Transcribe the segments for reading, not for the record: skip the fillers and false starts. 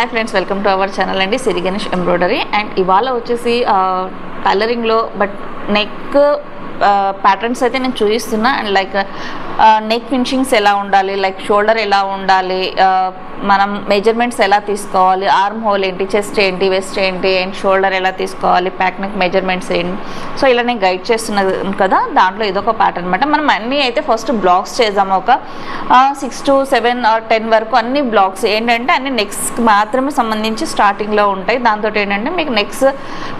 Hi friends, welcome to our channel అండి సిరి Ganesh embroidery. And ఇవాళ వచ్చేసి టైలరింగ్లో బట్ నెక్ ప్యాటర్న్స్ అయితే నేను చూపిస్తున్నా. అండ్ లైక్ నెక్ ఫినిషింగ్స్ ఎలా ఉండాలి, లైక్ షోల్డర్ ఎలా ఉండాలి, మనం మెజర్మెంట్స్ ఎలా తీసుకోవాలి, ఆర్మ్ హోల్ ఏంటి, చెస్ట్ ఏంటి, వెస్ట్ ఏంటి, అండ్ షోల్డర్ ఎలా తీసుకోవాలి, ప్యాక్ నెక్ మెజర్మెంట్స్ ఏంటి. సో ఇలా నేను గైడ్ చేస్తున్నాను కదా, దాంట్లో ఇదొక ప్యాటర్న్ అనమాట. మనం అన్నీ అయితే ఫస్ట్ బ్లాక్స్ చేద్దాము. ఒక 6 to 7 or 10 వరకు అన్ని బ్లాక్స్ ఏంటంటే అన్ని నెక్స్ట్కి మాత్రమే సంబంధించి స్టార్టింగ్లో ఉంటాయి. దాంతో ఏంటంటే మీకు నెక్స్ట్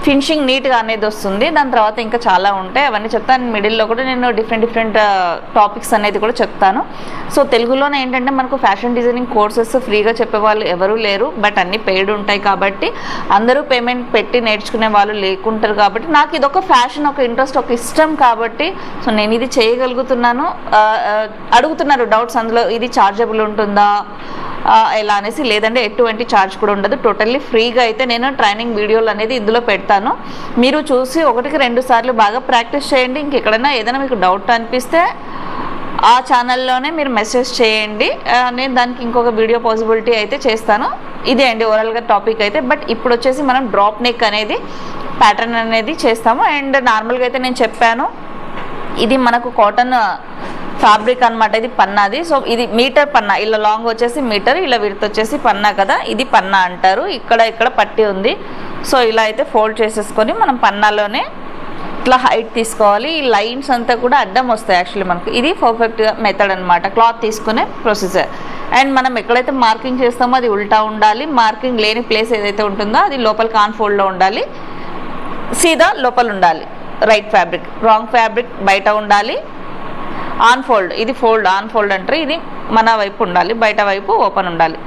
ఫినిషింగ్ నీట్గా అనేది వస్తుంది. దాని తర్వాత ఇంకా చాలా ఉంటాయి, అవన్నీ చెప్తాను. మిడిల్లో కూడా నేను డిఫరెంట్ టాపిక్స్ అనేది కూడా చెప్తాను. సో తెలుగులోనే ఏంటంటే మనకు ఫ్యాషన్ డిజైనింగ్ కోర్సెస్ ఫ్రీగా చెప్పేవాళ్ళు ఎవరూ లేరు, బట్ అన్నీ పెయిడ్ ఉంటాయి కాబట్టి అందరూ పేమెంట్ పెట్టి నేర్చుకునే వాళ్ళు లేకుంటారు. కాబట్టి నాకు ఇది ఒక ఫ్యాషన్, ఒక ఇంట్రెస్ట్, ఒక ఇష్టం కాబట్టి సో నేను ఇది చేయగలుగుతున్నాను. అడుగుతున్నారు డౌట్స్, అందులో ఇది చార్జబుల్ ఉంటుందా ఎలా అనేసి. లేదంటే ఎటువంటి ఛార్జ్ కూడా ఉండదు, టోటల్లీ ఫ్రీగా అయితే నేను ట్రైనింగ్ వీడియోలు అనేది ఇందులో పెడతాను. మీరు చూసి 1-2 సార్లు బాగా ప్రాక్టీస్ చేయండి. ఇంకెక్కడైనా ఏదైనా మీకు డౌట్ అనిపిస్తే ఆ ఛానల్లోనే మీరు మెసేజ్ చేయండి, నేను దానికి ఇంకొక వీడియో పాసిబిలిటీ అయితే చేస్తాను. ఇదే అండి ఓవరాల్గా టాపిక్ అయితే. బట్ ఇప్పుడు వచ్చేసి మనం డ్రాప్ నెక్ అనేది ప్యాటర్న్ అనేది చేస్తాము. అండ్ నార్మల్గా అయితే నేను చెప్పాను, ఇది మనకు కాటన్ ఫ్యాబ్రిక్ అనమాట. ఇది పన్నాది. సో ఇది మీటర్ పన్నా, ఇలా లాంగ్ వచ్చేసి మీటర్, ఇలా విడ్త్ వచ్చేసి పన్నా కదా, ఇది పన్నా అంటారు. ఇక్కడ పట్టి ఉంది. సో ఇలా అయితే ఫోల్డ్ చేసేసుకొని మనం పన్నాలోనే ఇట్లా హైట్ తీసుకోవాలి. ఈ లైన్స్ అంతా కూడా అడ్డం వస్తాయి యాక్చువల్లీ మనకు. ఇది పర్ఫెక్ట్ మెథడ్ అనమాట, క్లాత్ తీసుకునే ప్రొసీజర్. అండ్ మనం ఎక్కడైతే మార్కింగ్ చేస్తామో అది ఉల్టా ఉండాలి. మార్కింగ్ లేని ప్లేస్ ఏదైతే ఉంటుందో అది లోపల కాన్ ఫోల్డ్లో ఉండాలి, సీదా లోపల ఉండాలి రైట్ ఫ్యాబ్రిక్. రాంగ్ ఫ్యాబ్రిక్ బయట ఉండాలి. ఆన్ ఫోల్డ్, ఇది ఫోల్డ్ ఆన్ ఫోల్డ్ అంటారు. ఇది మన వైపు ఉండాలి, బయట వైపు ఓపెన్ ఉండాలి.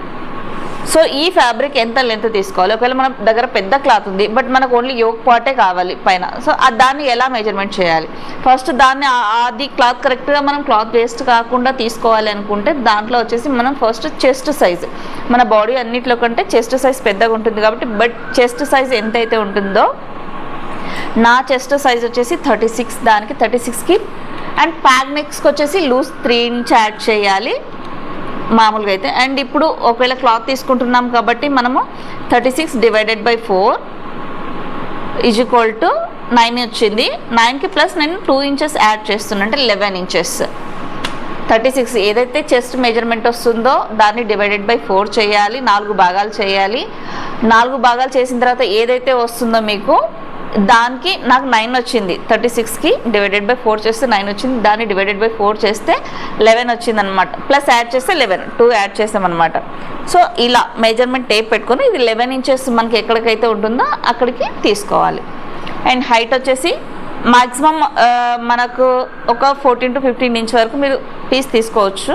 సో ఈ ఫ్యాబ్రిక్ ఎంత లెంత్ తీసుకోవాలి, ఒకవేళ మన దగ్గర పెద్ద క్లాత్ ఉంది బట్ మనకు ఓన్లీ యోక్ పార్టే కావాలి పైన, సో దాన్ని ఎలా మెజర్మెంట్ చేయాలి. ఫస్ట్ దాన్ని అది క్లాత్ కరెక్ట్గా మనం క్లాత్ వేస్ట్ కాకుండా తీసుకోవాలి అనుకుంటే దాంట్లో వచ్చేసి మనం ఫస్ట్ చెస్ట్ సైజ్, మన బాడీ అన్నిట్లో కంటే చెస్ట్ సైజ్ పెద్దగా ఉంటుంది కాబట్టి, బట్ చెస్ట్ సైజ్ ఎంతైతే ఉంటుందో నా చెస్ట్ సైజ్ వచ్చేసి 36, దానికి 36కి. అండ్ ప్యాక్ నెక్స్కి వచ్చేసి లూజ్ 3 ఇంచ్ యాడ్ చేయాలి మామూలుగా అయితే. అండ్ ఇప్పుడు ఒకవేళ క్లాత్ తీసుకుంటున్నాం కాబట్టి మనము 36 డివైడెడ్ బై 4 = 9 వచ్చింది. 9కి ప్లస్ నేను 2 ఇంచెస్ యాడ్ చేస్తున్నాను, అంటే 11 ఇంచెస్. 36 ఏదైతే చెస్ట్ మెజర్మెంట్ వస్తుందో దాన్ని డివైడెడ్ బై 4 చేయాలి, 4 భాగాలు చేయాలి. 4 భాగాలు చేసిన తర్వాత ఏదైతే వస్తుందో మీకు దానికి నాకు 9 వచ్చింది. 36కి డివైడెడ్ బై 4 చేస్తే 9 వచ్చింది, దాన్ని డివైడెడ్ బై 4 చేస్తే 11 వచ్చింది అనమాట. ప్లస్ యాడ్ చేస్తే 11, 2 యాడ్ చేస్తామన్నమాట. సో ఇలా మెజర్మెంట్ టేప్ పెట్టుకొని ఇది 11 ఇంచెస్ మనకి ఎక్కడికైతే ఉంటుందో అక్కడికి తీసుకోవాలి. అండ్ హైట్ వచ్చేసి మ్యాక్సిమం మనకు ఒక 14 to 15 ఇంచ్ వరకు మీరు పీస్ తీసుకోవచ్చు.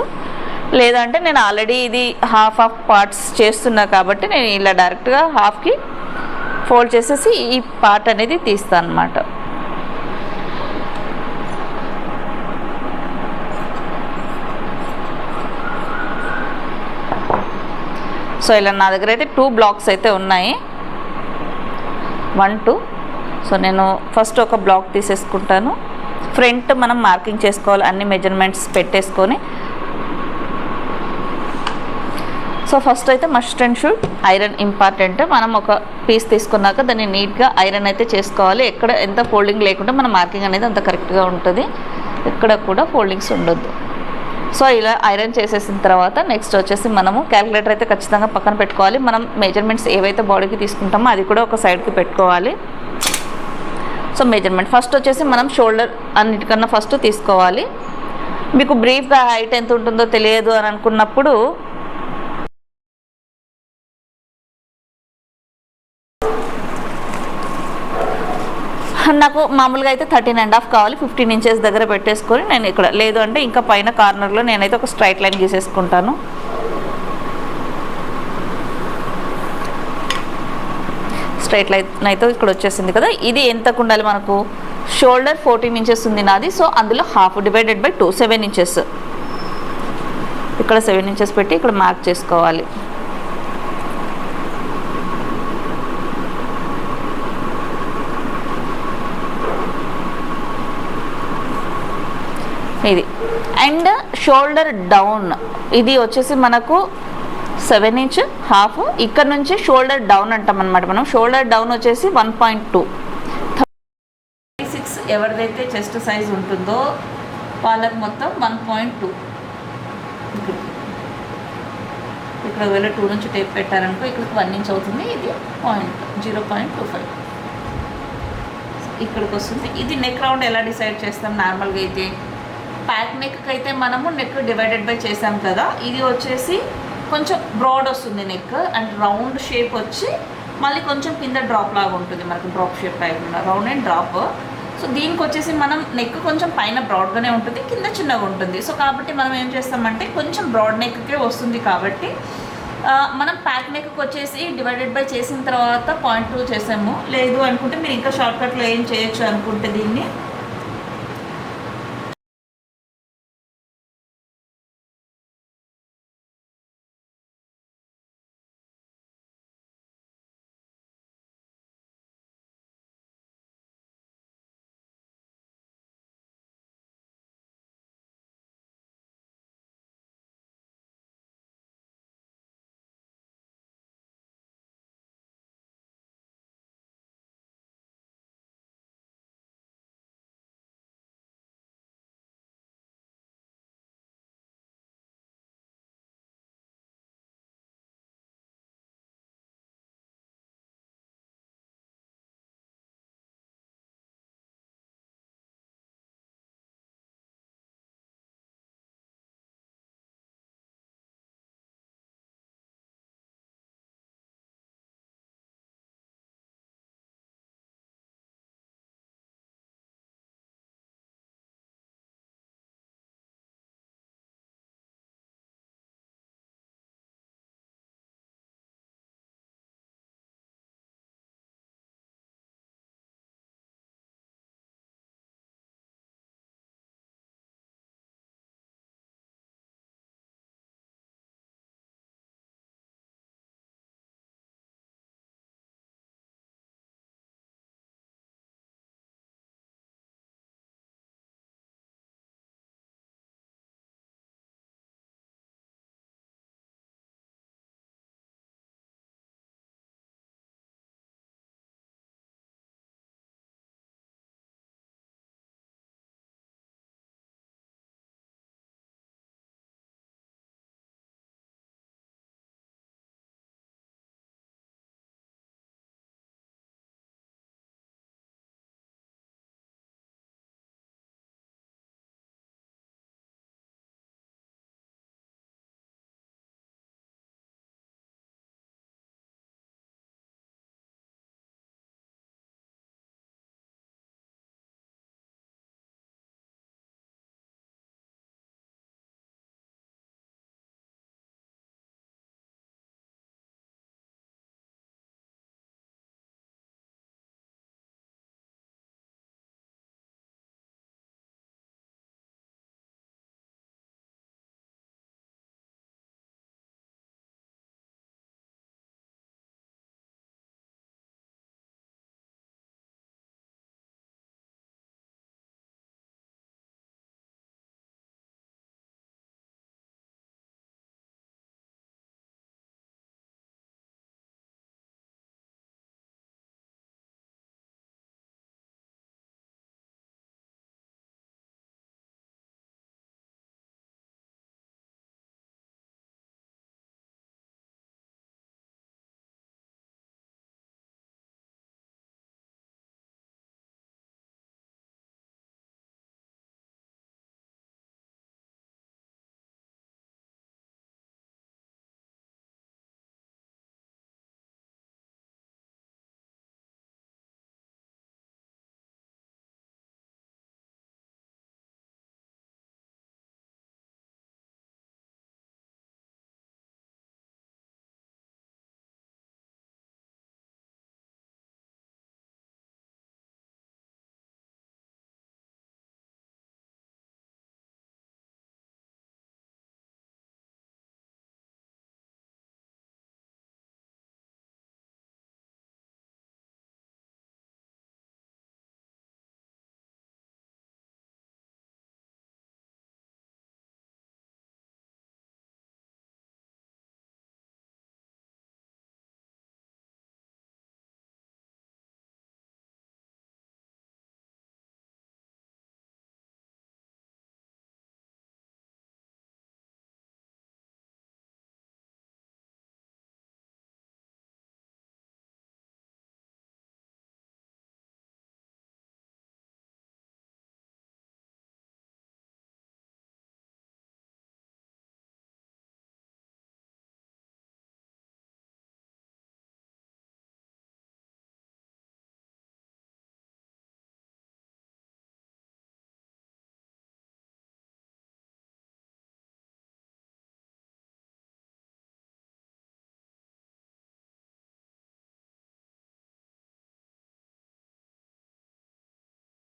లేదంటే నేను ఆల్రెడీ ఇది హాఫ్ పార్ట్స్ చేస్తున్నా కాబట్టి నేను ఇలా డైరెక్ట్గా హాఫ్కి ఫోల్డ్ చేసేసి ఈ పార్ట్ అనేది తీస్తాను అన్నమాట. సో ఇలా నా దగ్గర అయితే 2 బ్లాక్స్ అయితే ఉన్నాయి, 1 2. సో నేను ఫస్ట్ ఒక బ్లాక్ తీసేసుకుంటాను. ఫ్రంట్ మనం మార్కింగ్ చేసుకోవాలి, అన్ని మెజర్మెంట్స్ పెట్టేసుకొని. సో ఫస్ట్ అయితే must and should iron important. మనం ఒక పీస్ తీసుకున్నాక దాన్ని నీట్గా ఐరన్ అయితే చేసుకోవాలి. ఎక్కడ ఎంత ఫోల్డింగ్ లేకుండా మన మార్కింగ్ అనేది అంత కరెక్ట్గా ఉంటుంది, ఎక్కడ కూడా ఫోల్డింగ్స్ ఉండొద్దు. సో ఇలా ఐరన్ చేసేసిన తర్వాత నెక్స్ట్ వచ్చేసి మనము క్యాలిక్యులేటర్ అయితే ఖచ్చితంగా పక్కన పెట్టుకోవాలి. మనం మెజర్మెంట్స్ ఏవైతే బాడీకి తీసుకుంటామో అది కూడా ఒక సైడ్కి పెట్టుకోవాలి. సో మెజర్మెంట్ ఫస్ట్ వచ్చేసి మనం షోల్డర్ అన్నిటికన్నా ఫస్ట్ తీసుకోవాలి. మీకు బ్రీఫ్గా హైట్ ఎంత ఉంటుందో తెలియదు అని అనుకున్నప్పుడు నాకు మామూలుగా అయితే 13.5 కావాలి. 15 ఇంచెస్ దగ్గర పెట్టేసుకొని నేను ఇక్కడ, లేదు అంటే ఇంకా పైన కార్నర్లో నేనైతే ఒక స్ట్రైట్ లైన్ గీసేసుకుంటాను. స్ట్రైట్ లైన్ అయితే ఇక్కడ వచ్చేసింది కదా. ఇది ఎంతకు ఉండాలి మనకు, షోల్డర్ 14 ఇంచెస్ ఉంది నాది. సో అందులో హాఫ్ డివైడెడ్ బై 2, 7 ఇంచెస్. ఇక్కడ 7 ఇంచెస్ పెట్టి ఇక్కడ మార్క్ చేసుకోవాలి. ఇది. అండ్ షోల్డర్ డౌన్ ఇది వచ్చేసి మనకు 7 ఇంచ్ హాఫ్. ఇక్కడ నుంచి షోల్డర్ డౌన్ అంటాం అనమాట మనం. షోల్డర్ డౌన్ వచ్చేసి 1.2. 36 ఎవరిదైతే చెస్ట్ సైజ్ ఉంటుందో వాళ్ళకి మొత్తం 1.2. ఇక్కడ ఒకవేళ 2 నుంచి టేప్ పెట్టారనుకో ఇక్కడికి 1 ఇంచ్ అవుతుంది. ఇది 0.25 ఇక్కడికి వస్తుంది. ఇది నెక్ రౌండ్ ఎలా డిసైడ్ చేస్తాం నార్మల్గా అయితే, ప్యాక్ నెక్కి అయితే మనము నెక్ డివైడెడ్ బై చేసాం కదా, ఇది వచ్చేసి కొంచెం బ్రాడ్ వస్తుంది నెక్ అండ్ రౌండ్ షేప్ వచ్చి మళ్ళీ కొంచెం కింద డ్రాప్ లాగా ఉంటుంది మనకు, డ్రాప్ షేప్ టైప్లో రౌండ్ అండ్ డ్రాప్. సో దీనికి వచ్చేసి మనం నెక్ కొంచెం పైన బ్రాడ్గానే ఉంటుంది, కింద చిన్నగా ఉంటుంది. సో కాబట్టి మనం ఏం చేస్తామంటే కొంచెం బ్రాడ్ నెక్కే వస్తుంది కాబట్టి మనం ప్యాక్ నెక్కి వచ్చేసి డివైడెడ్ బై చేసిన తర్వాత 0.2 చేసాము. లేదు అనుకుంటే మీరు ఇంకా షార్ట్కట్లో ఏం చేయొచ్చు అనుకుంటే దీన్ని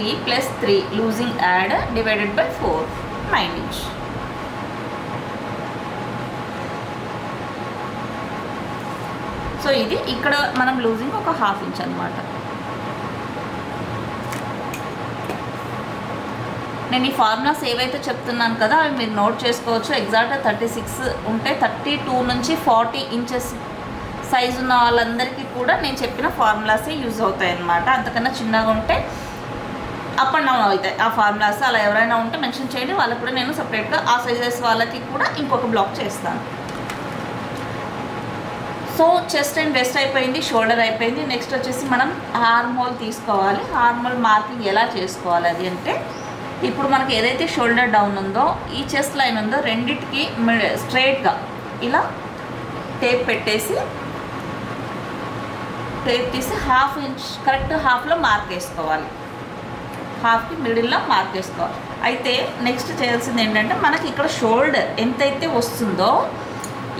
3 + 3 losing add divided by 4 9 inch. So ఇది ఇక్కడ మనం లూజింగ్ ఒక 1/2 ఇంచ్ అనమాట. నేను ఈ ఫార్ములాస్ ఏవైతే చెప్తున్నాను కదా అవి మీరు నోట్ చేసుకోవచ్చు. ఎగ్జాక్ట్గా 36 ఉంటే 32 నుంచి 40 ఇంచెస్ సైజు ఉన్న వాళ్ళందరికీ కూడా నేను చెప్పిన ఫార్ములాసే యూజ్ అవుతాయి అన్నమాట. అంతకన్నా చిన్నగా ఉంటే అప్ అండ్ డౌన్ అవుతాయి ఆ ఫార్ములాస్. అలా ఎవరైనా ఉంటే మెన్షన్ చేయండి, వాళ్ళకి కూడా నేను సపరేట్గా ఆ సైజెస్ వాళ్ళకి కూడా ఇంకొక బ్లాక్ చేస్తాను. సో చెస్ట్ అండ్ వెస్ట్ అయిపోయింది, షోల్డర్ అయిపోయింది. నెక్స్ట్ వచ్చేసి మనం ఆర్మ్ హోల్ తీసుకోవాలి. ఆర్మ్ హోల్ మార్కింగ్ ఎలా చేసుకోవాలి అది అంటే, ఇప్పుడు మనకి ఏదైతే షోల్డర్ డౌన్ ఉందో ఈ చెస్ట్ లైన్ ఉందో రెండిటికి స్ట్రైట్గా ఇలా టేప్ పెట్టేసి టేప్ తీసి 1/2 ఇంచ్ కరెక్ట్ హాఫ్లో మార్క్ వేసుకోవాలి. హాఫ్కి మిడిల్లో మార్క్ వేసుకోవాలి. అయితే నెక్స్ట్ చేయాల్సింది ఏంటంటే, మనకి ఇక్కడ షోల్డర్ ఎంతైతే వస్తుందో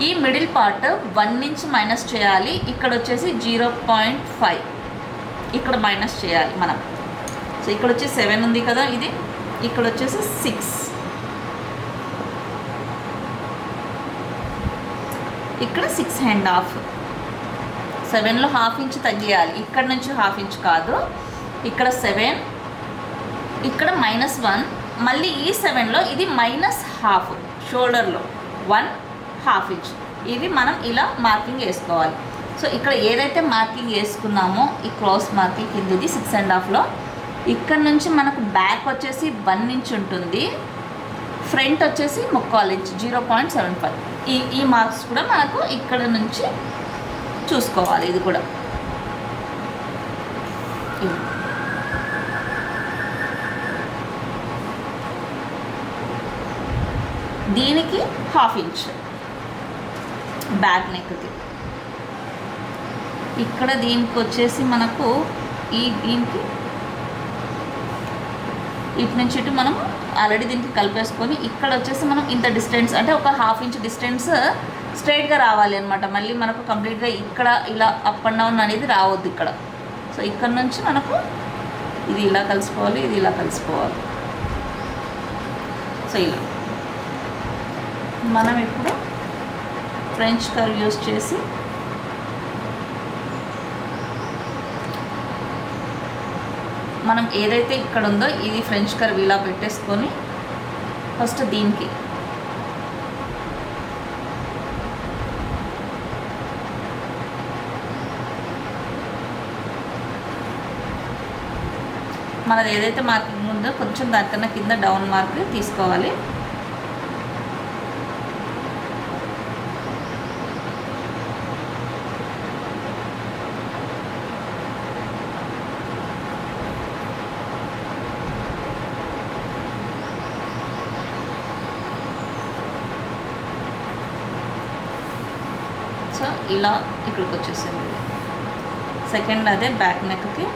ఈ మిడిల్ పార్ట్ 1 ఇంచ్ మైనస్ చేయాలి. ఇక్కడ వచ్చేసి 0.5 ఇక్కడ మైనస్ చేయాలి మనం. సో ఇక్కడ వచ్చేసి 7 ఉంది కదా, ఇది ఇక్కడ వచ్చేసి 6, ఇక్కడ 6.5. 7లో 1/2 ఇంచ్ తగ్గియాలి. ఇక్కడ నుంచి 1/2 ఇంచ్ కాదు, ఇక్కడ 7, ఇక్కడ -1, మళ్ళీ ఈ 7లో ఇది -1/2 షోల్డర్లో 1/2 ఇంచ్. ఇవి మనం ఇలా మార్కింగ్ వేసుకోవాలి. సో ఇక్కడ ఏదైతే మార్కింగ్ వేసుకున్నామో ఈ క్రాస్ మార్కింగ్ కిందది 6.5లో, ఇక్కడ నుంచి మనకు బ్యాక్ వచ్చేసి 1 ఇంచ్ ఉంటుంది, ఫ్రంట్ వచ్చేసి 3/4 ఇంచ్ 0.75. ఈ మార్క్స్ కూడా మనకు ఇక్కడ నుంచి చూసుకోవాలి. ఇది కూడా దీనికి 1/2 ఇంచ్ బ్యాక్ నెక్కి. ఇక్కడ దీనికి వచ్చేసి మనకు దీనికి ఇటు నుంచి ఇటు మనం ఆల్రెడీ దీనికి కలిపేసుకొని ఇక్కడ వచ్చేసి మనం ఇంత డిస్టెన్స్ అంటే ఒక 1/2 ఇంచ్ డిస్టెన్స్ స్ట్రైట్గా రావాలి అనమాట. మళ్ళీ మనకు కంప్లీట్గా ఇక్కడ ఇలా అప్ అండ్ డౌన్ అనేది రావద్దు ఇక్కడ. సో ఇక్కడ నుంచి మనకు ఇది ఇలా కలిసిపోవాలి, ఇది ఇలా కలిసిపోవాలి. సో ఇలా మనం ఇప్పుడు ఫ్రెంచ్ కర్వ్ యూస్ చేసి మనం ఏదైతే ఇక్కడ ఉందో ఇది ఫ్రెంచ్ కర్వ్ ఇలా పెట్టేసుకొని ఫస్ట్ దీనికి మనది ఏదైతే మార్కింగ్ ఉందో కొంచెం దానికన్నా కింద డౌన్ మార్క్ తీసుకోవాలి. సో ఇలా ఇక్కడికి వచ్చేసింది. సెకండ్ అదే బ్యాక్ నెక్కి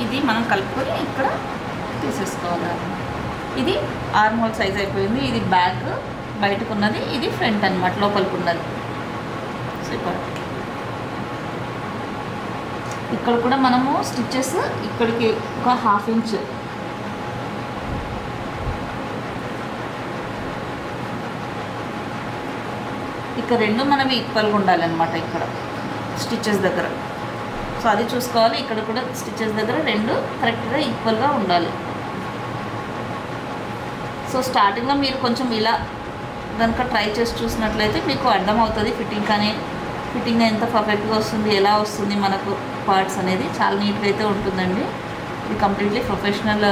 ఇది మనం కలుపుకొని ఇక్కడ తీసేసుకోవాలి. ఇది ఆర్మ్ హోల్ సైజ్ అయిపోయింది. ఇది బ్యాక్ బయటకు ఉన్నది, ఇది ఫ్రంట్ అనమాట లోపలికి ఉన్నది. సో ఇక్కడ కూడా మనము స్టిచ్చెస్ ఇక్కడికి ఒక 1/2 ఇంచ్ ఇక్కడ రెండు మనవి ఈక్వల్గా ఉండాలన్నమాట ఇక్కడ స్టిచ్చెస్ దగ్గర. సో అది చూసుకోవాలి. ఇక్కడ కూడా స్టిచ్చెస్ దగ్గర రెండు కరెక్ట్గా ఈక్వల్గా ఉండాలి. సో స్టార్టింగ్లో మీరు కొంచెం ఇలా కనుక ట్రై చేసి చూసినట్లయితే మీకు అర్థమవుతుంది ఫిట్టింగ్ ఎంత పర్ఫెక్ట్గా వస్తుంది, ఎలా వస్తుంది మనకు పార్ట్స్ అనేది. చాలా నీట్గా అయితే ఉంటుందండి. ఇది కంప్లీట్లీ ప్రొఫెషనల్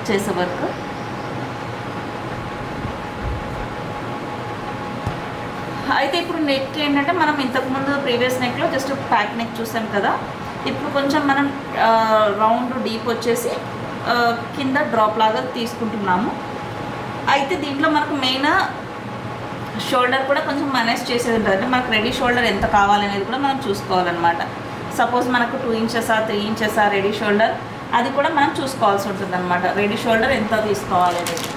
చేసే వర్క్. అయితే ఇప్పుడు నెక్ ఏంటంటే, మనం ఇంతకుముందు ప్రీవియస్ నెక్లో జస్ట్ ప్యాక్ నెక్ చూసాం కదా, ఇప్పుడు కొంచెం మనం రౌండ్ డీప్ వచ్చేసి కింద డ్రాప్ లాగా తీసుకుంటున్నాము. అయితే దీంట్లో మనకు మెయిన్ షోల్డర్ కూడా కొంచెం మేనేజ్ చేసేది ఉంటుంది. మనకు రెడీ షోల్డర్ ఎంత కావాలనేది కూడా మనం చూసుకోవాలన్నమాట. సపోజ్ మనకు 2 ఇంచెసా 3 ఇంచెసా రెడీ షోల్డర్, అది కూడా మనం చూసుకోవాల్సి ఉంటుంది అనమాట. రెడీ షోల్డర్ ఎంత తీసుకోవాలి అనేది.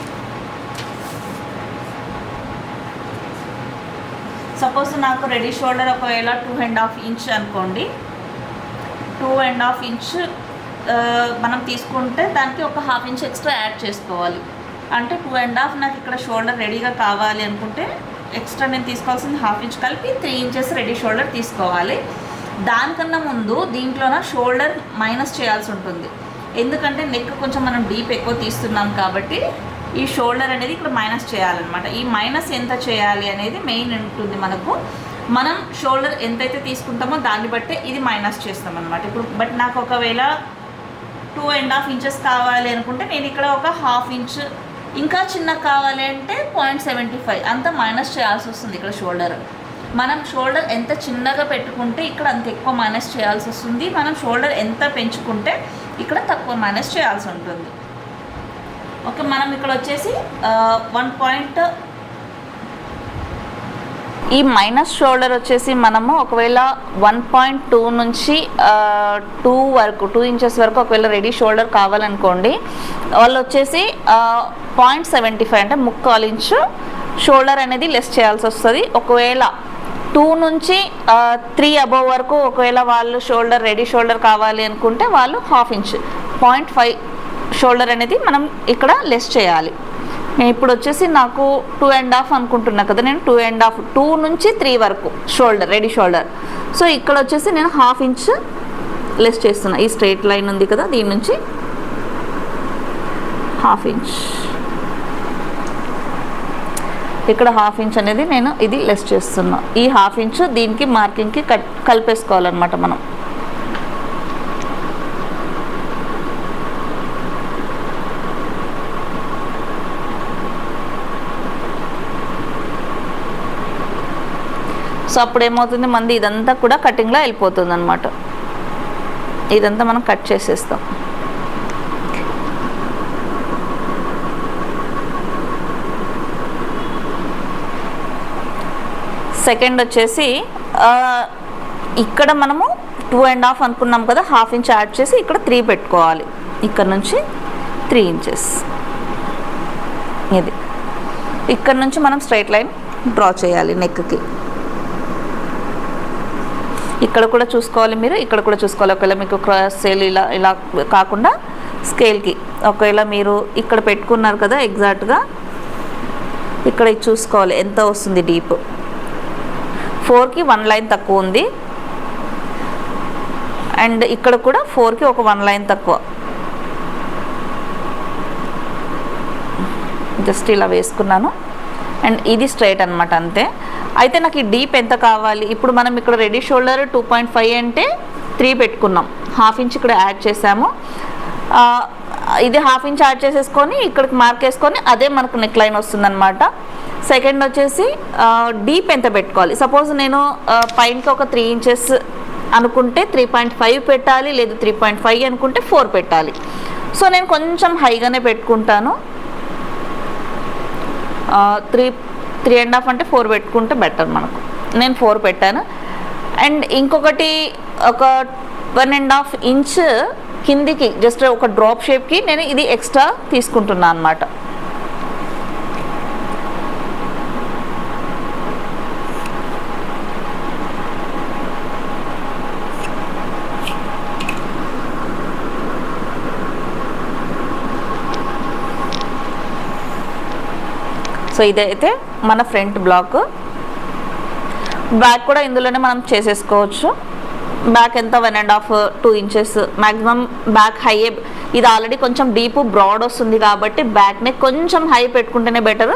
సపోజ్ నాకు రెడీ షోల్డర్ ఒకవేళ 2.5 ఇంచ్ అనుకోండి, 2.5 ఇంచ్ మనం తీసుకుంటే దానికి ఒక 1/2 ఇంచ్ ఎక్స్ట్రా యాడ్ చేసుకోవాలి. అంటే 2.5 నాకు ఇక్కడ షోల్డర్ రెడీగా కావాలి అనుకుంటే ఎక్స్ట్రా నేను తీసుకోవాల్సింది 1/2 ఇంచ్ కలిపి 3 ఇంచెస్ రెడీ షోల్డర్ తీసుకోవాలి. దానికన్నా ముందు దీంట్లోన షోల్డర్ మైనస్ చేయాల్సి ఉంటుంది. ఎందుకంటే నెక్ కొంచెం మనం డీప్ ఎక్కువ తీస్తున్నాం కాబట్టి ఈ షోల్డర్ అనేది ఇక్కడ మైనస్ చేయాలన్నమాట. ఈ మైనస్ ఎంత చేయాలి అనేది మెయిన్ ఉంటుంది మనకు. మనం షోల్డర్ ఎంతైతే తీసుకుంటామో దాన్ని బట్టే ఇది మైనస్ చేస్తాం అనమాట. ఇప్పుడు బట్ నాకు ఒకవేళ 2.5 ఇంచెస్ కావాలి అనుకుంటే నేను ఇక్కడ ఒక 1/2 ఇంచ్, ఇంకా చిన్న కావాలి అంటే 0.75 అంత మైనస్ చేయాల్సి వస్తుంది ఇక్కడ షోల్డర్. మనం షోల్డర్ ఎంత చిన్నగా పెట్టుకుంటే ఇక్కడ అంత ఎక్కువ మైనస్ చేయాల్సి వస్తుంది. మనం షోల్డర్ ఎంత పెంచుకుంటే ఇక్కడ తక్కువ మైనస్ చేయాల్సి ఉంటుంది. ఓకే, మనం ఇక్కడ వచ్చేసి 1. ఈ మైనస్ షోల్డర్ వచ్చేసి మనము ఒకవేళ 1.2 నుంచి 2 వరకు 2 ఇంచెస్ వరకు ఒకవేళ రెడీ షోల్డర్ కావాలనుకోండి, వాళ్ళు వచ్చేసి 0.75 అంటే 3/4 ఇంచు షోల్డర్ అనేది లెస్ చేయాల్సి వస్తుంది. ఒకవేళ 2 నుంచి 3 అబోవ్ వరకు ఒకవేళ వాళ్ళు షోల్డర్ రెడీ షోల్డర్ కావాలి అనుకుంటే వాళ్ళు 1/2 ఇంచ్ 0.5 షోల్డర్ అనేది మనం ఇక్కడ లెస్ చేయాలి. నేను ఇప్పుడు వచ్చేసి నాకు 2.5 అనుకుంటున్నా కదా, నేను 2.5 2 నుంచి 3 వరకు షోల్డర్ రెడీ షోల్డర్. సో ఇక్కడ వచ్చేసి నేను 1/2 ఇంచ్ లెస్ చేస్తున్నా. ఈ స్ట్రైట్ లైన్ ఉంది కదా, దీని నుంచి 1/2 ఇంచ్, ఇక్కడ 1/2 ఇంచ్ అనేది నేను ఇది లెస్ చేస్తున్నా. ఈ 1/2 ఇంచ్ దీనికి మార్కింగ్కి కలిపేసుకోవాలన్నమాట మనం. సో అప్పుడు ఏమవుతుంది, మంది ఇదంతా కూడా కటింగ్లో వెళ్ళిపోతుంది అనమాట. ఇదంతా మనం కట్ చేసేస్తాం. సెకండ్ వచ్చేసి ఇక్కడ మనము 2.5 అనుకున్నాం కదా, 1/2 ఇంచ్ యాడ్ చేసి ఇక్కడ 3 పెట్టుకోవాలి. ఇక్కడ నుంచి 3 ఇంచెస్ ఇది. ఇక్కడ నుంచి మనం స్ట్రైట్ లైన్ డ్రా చేయాలి నెక్కి. ఇక్కడ కూడా చూసుకోవాలి మీరు, ఇక్కడ కూడా చూసుకోవాలి. ఒకవేళ మీకు క్రాస్ సేల్ ఇలా కాకుండా స్కేల్కి ఒకవేళ మీరు ఇక్కడ పెట్టుకున్నారు కదా, ఎగ్జాక్ట్గా ఇక్కడ చూసుకోవాలి ఎంత వస్తుంది డీప్. 4కి 1 లైన్ తక్కువ ఉంది, అండ్ ఇక్కడ కూడా 4కి ఒక 1 లైన్ తక్కువ. జస్ట్ ఇలా వేసుకున్నాను, అండ్ ఇది స్ట్రైట్ అనమాట, అంతే. అయితే నాకు ఈ డీప్ ఎంత కావాలి, ఇప్పుడు మనం ఇక్కడ రెడీ షోల్డర్ 2.5 అంటే 3 పెట్టుకున్నాం, 1/2 ఇంచ్ ఇక్కడ యాడ్ చేసాము. ఇది 1/2 ఇంచ్ యాడ్ చేసేసుకొని ఇక్కడికి మార్క్ వేసుకొని అదే మనకు నెక్ లైన్ వస్తుందన్నమాట. సెకండ్ వచ్చేసి డీప్ ఎంత పెట్టుకోవాలి. సపోజ్ నేను పైనకి ఒక 3 ఇంచెస్ అనుకుంటే 3.5 పెట్టాలి, లేదు 3.5 అనుకుంటే 4 పెట్టాలి. సో నేను కొంచెం హైగానే పెట్టుకుంటాను. 3.5 అంటే 4 పెట్టుకుంటే బెటర్ మనకు. నేను 4 పెట్టాను. అండ్ ఇంకొకటి ఒక 1.5 ఇంచ్ కిందికి జస్ట్ ఒక డ్రాప్ షేప్కి నేను ఇది ఎక్స్ట్రా తీసుకుంటున్నాను అన్నమాట. సో ఇదైతే మన ఫ్రంట్ బ్లాక్. బ్యాక్ కూడా ఇందులోనే మనం చేసేసుకోవచ్చు. బ్యాక్ ఎంత 1.5 2 ఇంచెస్ మ్యాక్సిమం బ్యాక్ హై. ఇది ఆల్రెడీ కొంచెం డీప్ బ్రాడ్ వస్తుంది కాబట్టి బ్యాక్ని కొంచెం హై పెట్టుకుంటేనే బెటర్.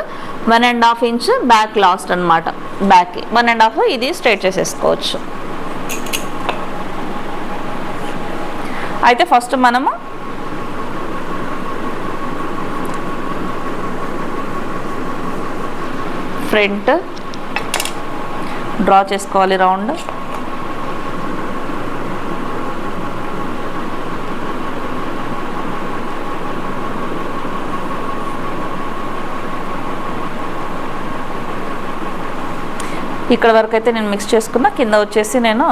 1.5 ఇంచ్ బ్యాక్ లాస్ట్ అనమాట. బ్యాక్కి 1.5 ఇది స్ట్రైట్ చేసేసుకోవచ్చు. అయితే ఫస్ట్ మనము ఫ్రంట్ డ్రా చేసుకోవాలి రౌండ్. ఇక్కడ వరకు అయితే నేను మిక్స్ చేసుకున్నా. కింద వచ్చేసి నేను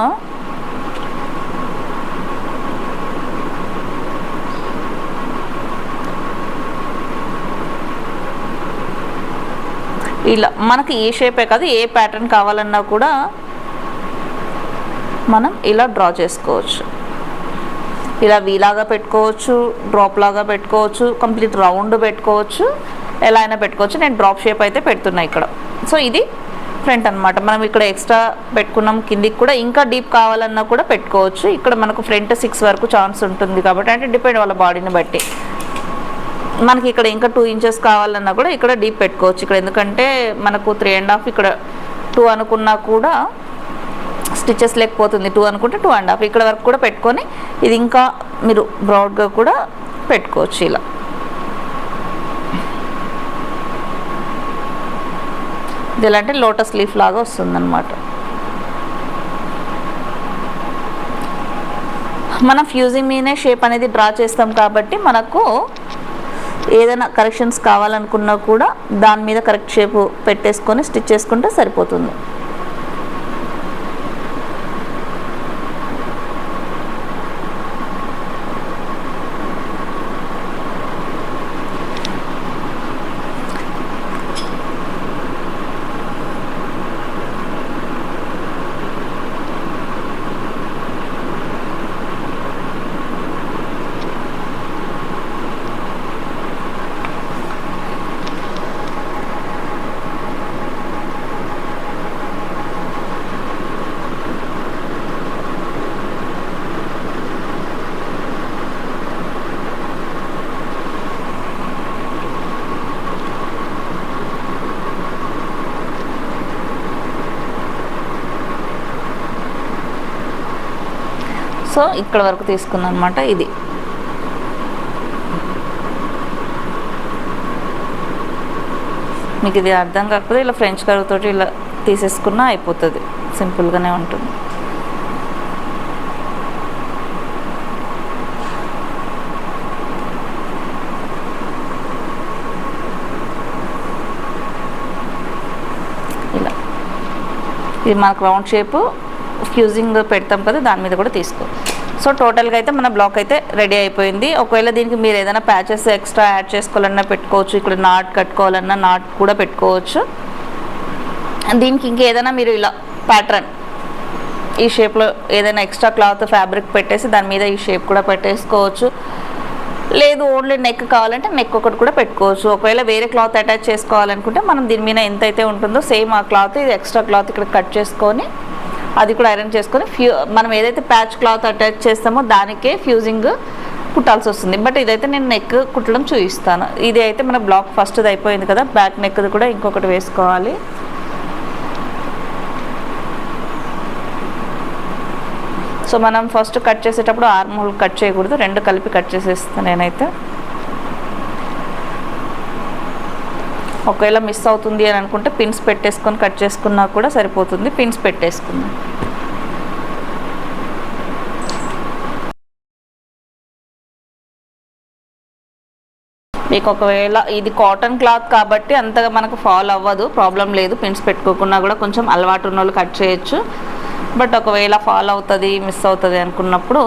ఇలా మనకి ఏ షేపే కాదు, ఏ ప్యాటర్న్ కావాలన్నా కూడా మనం ఇలా డ్రా చేసుకోవచ్చు. ఇలా వీలాగా పెట్టుకోవచ్చు, డ్రాప్ లాగా పెట్టుకోవచ్చు, కంప్లీట్ రౌండ్ పెట్టుకోవచ్చు, ఎలా అయినా పెట్టుకోవచ్చు. నేను డ్రాప్ షేప్ అయితే పెడుతున్నా ఇక్కడ. సో ఇది ఫ్రంట్ అనమాట. మనం ఇక్కడ ఎక్స్ట్రా పెట్టుకున్నాం, కిందికి కూడా ఇంకా డీప్ కావాలన్నా కూడా పెట్టుకోవచ్చు. ఇక్కడ మనకు ఫ్రంట్ 6 వరకు ఛాన్స్ ఉంటుంది కాబట్టి, అంటే డిపెండ్ వాళ్ళ బాడీని బట్టి. మనకి ఇక్కడ ఇంకా 2 ఇంచెస్ కావాలన్నా కూడా ఇక్కడ డీప్ పెట్టుకోవచ్చు. ఇక్కడ ఎందుకంటే మనకు 3.5, ఇక్కడ 2 అనుకున్నా కూడా స్టిచెస్ లేకపోతుంది. 2 అనుకుంటే 2.5 ఇక్కడ వరకు కూడా పెట్టుకొని ఇది ఇంకా మీరు బ్రాడ్గా కూడా పెట్టుకోవచ్చు. ఇలా ఇది ఎలా అంటే లోటస్ లీఫ్ లాగా వస్తుందన్నమాట. మనం ఫ్యూజింగ్ మీదనే షేప్ అనేది డ్రా చేస్తాం కాబట్టి మనకు ఏదైనా కరెక్షన్స్ కావాలనుకున్నా కూడా దాని మీద కరెక్ట్ షేప్ పెట్టేసుకొని స్టిచ్ చేసుకుంటే సరిపోతుంది. సో ఇక్కడ వరకు తీసుకున్నాను అనమాట. ఇది మీకు ఇది అర్థం కాకపోతే ఇలా ఫ్రెంచ్ కర్వ్ తోటి ఇలా తీసేసుకున్నా అయిపోతుంది, సింపుల్గానే ఉంటుంది. ఇలా ఇది మనకు రౌండ్ షేపు ఫ్యూజింగ్ పెడతాం కదా, దాని మీద కూడా తీసుకో. సో టోటల్గా అయితే మన బ్లాక్ అయితే రెడీ అయిపోయింది. ఒకవేళ దీనికి మీరు ఏదైనా ప్యాచెస్ ఎక్స్ట్రా యాడ్ చేసుకోవాలన్నా పెట్టుకోవచ్చు. ఇక్కడ నాట్ కట్టుకోవాలన్నా నాట్ కూడా పెట్టుకోవచ్చు. దీనికి ఇంకేదైనా మీరు ఇలా ప్యాటర్న్ ఈ షేప్లో ఏదైనా ఎక్స్ట్రా క్లాత్ ఫ్యాబ్రిక్ పెట్టేసి దాని మీద ఈ షేప్ కూడా పెట్టేసుకోవచ్చు. లేదు ఓన్లీ నెక్ కావాలంటే నెక్ ఒకటి కూడా పెట్టుకోవచ్చు. ఒకవేళ వేరే క్లాత్ అటాచ్ చేసుకోవాలనుకుంటే మనం దీని మీద ఎంత అయితే ఉంటుందో సేమ్ ఆ క్లాత్, ఇది ఎక్స్ట్రా క్లాత్ ఇక్కడ కట్ చేసుకొని అది కూడా ఐరన్ చేసుకొని మనం ఏదైతే ప్యాచ్ క్లాత్ అటాచ్ చేస్తామో దానికే ఫ్యూజింగ్ కుట్టాల్సి వస్తుంది. బట్ ఇదైతే నేను నెక్ కుట్టడం చూపిస్తాను. ఇది అయితే మన బ్లాక్ ఫస్ట్ది అయిపోయింది కదా, బ్యాక్ నెక్ది కూడా ఇంకొకటి వేసుకోవాలి. సో మనం ఫస్ట్ కట్ చేసేటప్పుడు ఆర్మ్ హోల్ కట్ చేయకూడదు, 2 కలిపి కట్ చేసేస్తాను నేనైతే. ఒకవేళ మిస్ అవుతుంది అని అనుకుంటే పిన్స్ పెట్టేసుకొని కట్ చేసుకున్నా కూడా సరిపోతుంది. పిన్స్ పెట్టేసుకుందాం. మీకు ఒకవేళ ఇది కాటన్ క్లాత్ కాబట్టి అంతగా మనకు ఫాల్ అవ్వదు, ప్రాబ్లం లేదు. పిన్స్ పెట్టుకోకుండా కూడా కొంచెం అలవాటు ఉన్న వాళ్ళు కట్ చేయొచ్చు. బట్ ఒకవేళ ఫాల్ అవుతుంది, మిస్ అవుతుంది అనుకున్నప్పుడు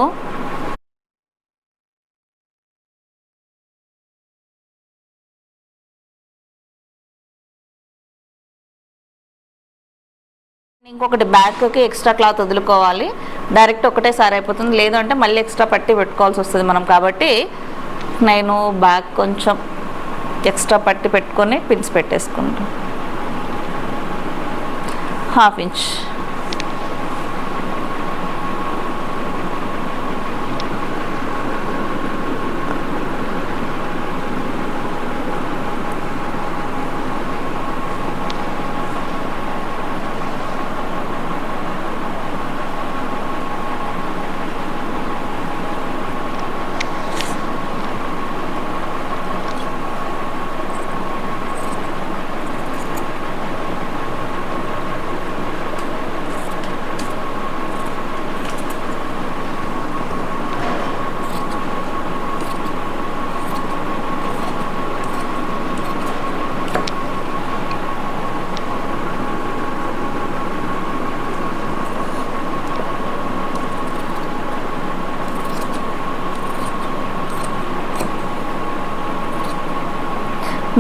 ఇంకొకటి బ్యాక్కి ఎక్స్ట్రా క్లాత్ వదులుకోవాలి. డైరెక్ట్ ఒకటేసారి అయిపోతుంది, లేదు అంటే మళ్ళీ ఎక్స్ట్రా పట్టి పెట్టుకోవాల్సి వస్తుంది మనం. కాబట్టి నేను బ్యాక్ కొంచెం ఎక్స్ట్రా పట్టి పెట్టుకొని పిన్స్ పెట్టేసుకుంటాను. 1/2 ఇంచ్.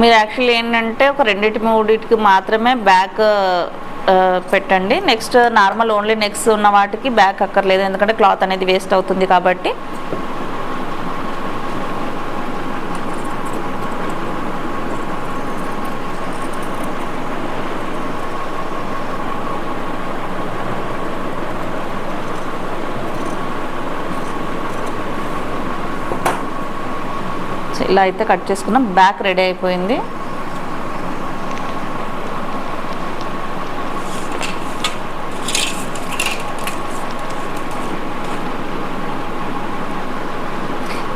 మీరు యాక్చువల్లీ ఏంటంటే ఒక రెండింటి మూడింటికి మాత్రమే బ్యాక్ పెట్టండి. నెక్స్ట్ నార్మల్ ఓన్లీ నెక్స్ ఉన్న వాటికి బ్యాక్ అక్కర్లేదు, ఎందుకంటే క్లాత్ అనేది వేస్ట్ అవుతుంది కాబట్టి. ఇలా అయితే కట్ చేసుకున్నాం. బ్యాక్ రెడీ అయిపోయింది.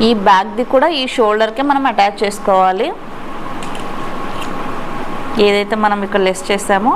ఈ బ్యాక్ది కూడా ఈ షోల్డర్కి మనం అటాచ్ చేసుకోవాలి, ఏదైతే మనం ఇక్కడ లెస్ చేసామో.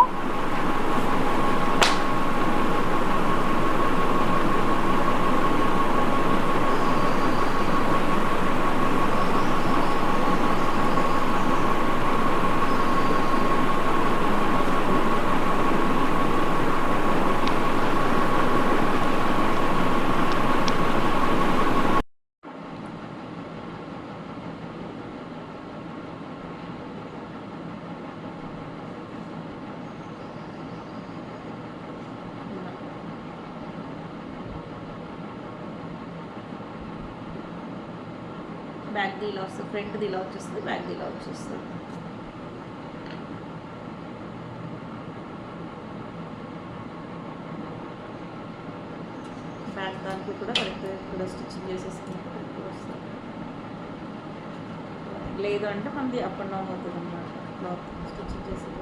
బ్యాక్ ఇలా వస్తుంది, ఫ్రంట్ ఇలా వచ్చేస్తుంది, బ్యాక్ ఇలా వచ్చేస్తుంది. బ్యాక్ దానికి కూడా కరెక్ట్గా ఇక్కడ స్టిచ్చింగ్ చేసేసుకుంటే కరెక్ట్గా వస్తుంది. లేదు అంటే మనది అప్ అండ్ డౌన్ అవుతుంది అన్నమాట క్లాత్ స్టిచ్చింగ్ చేసేది.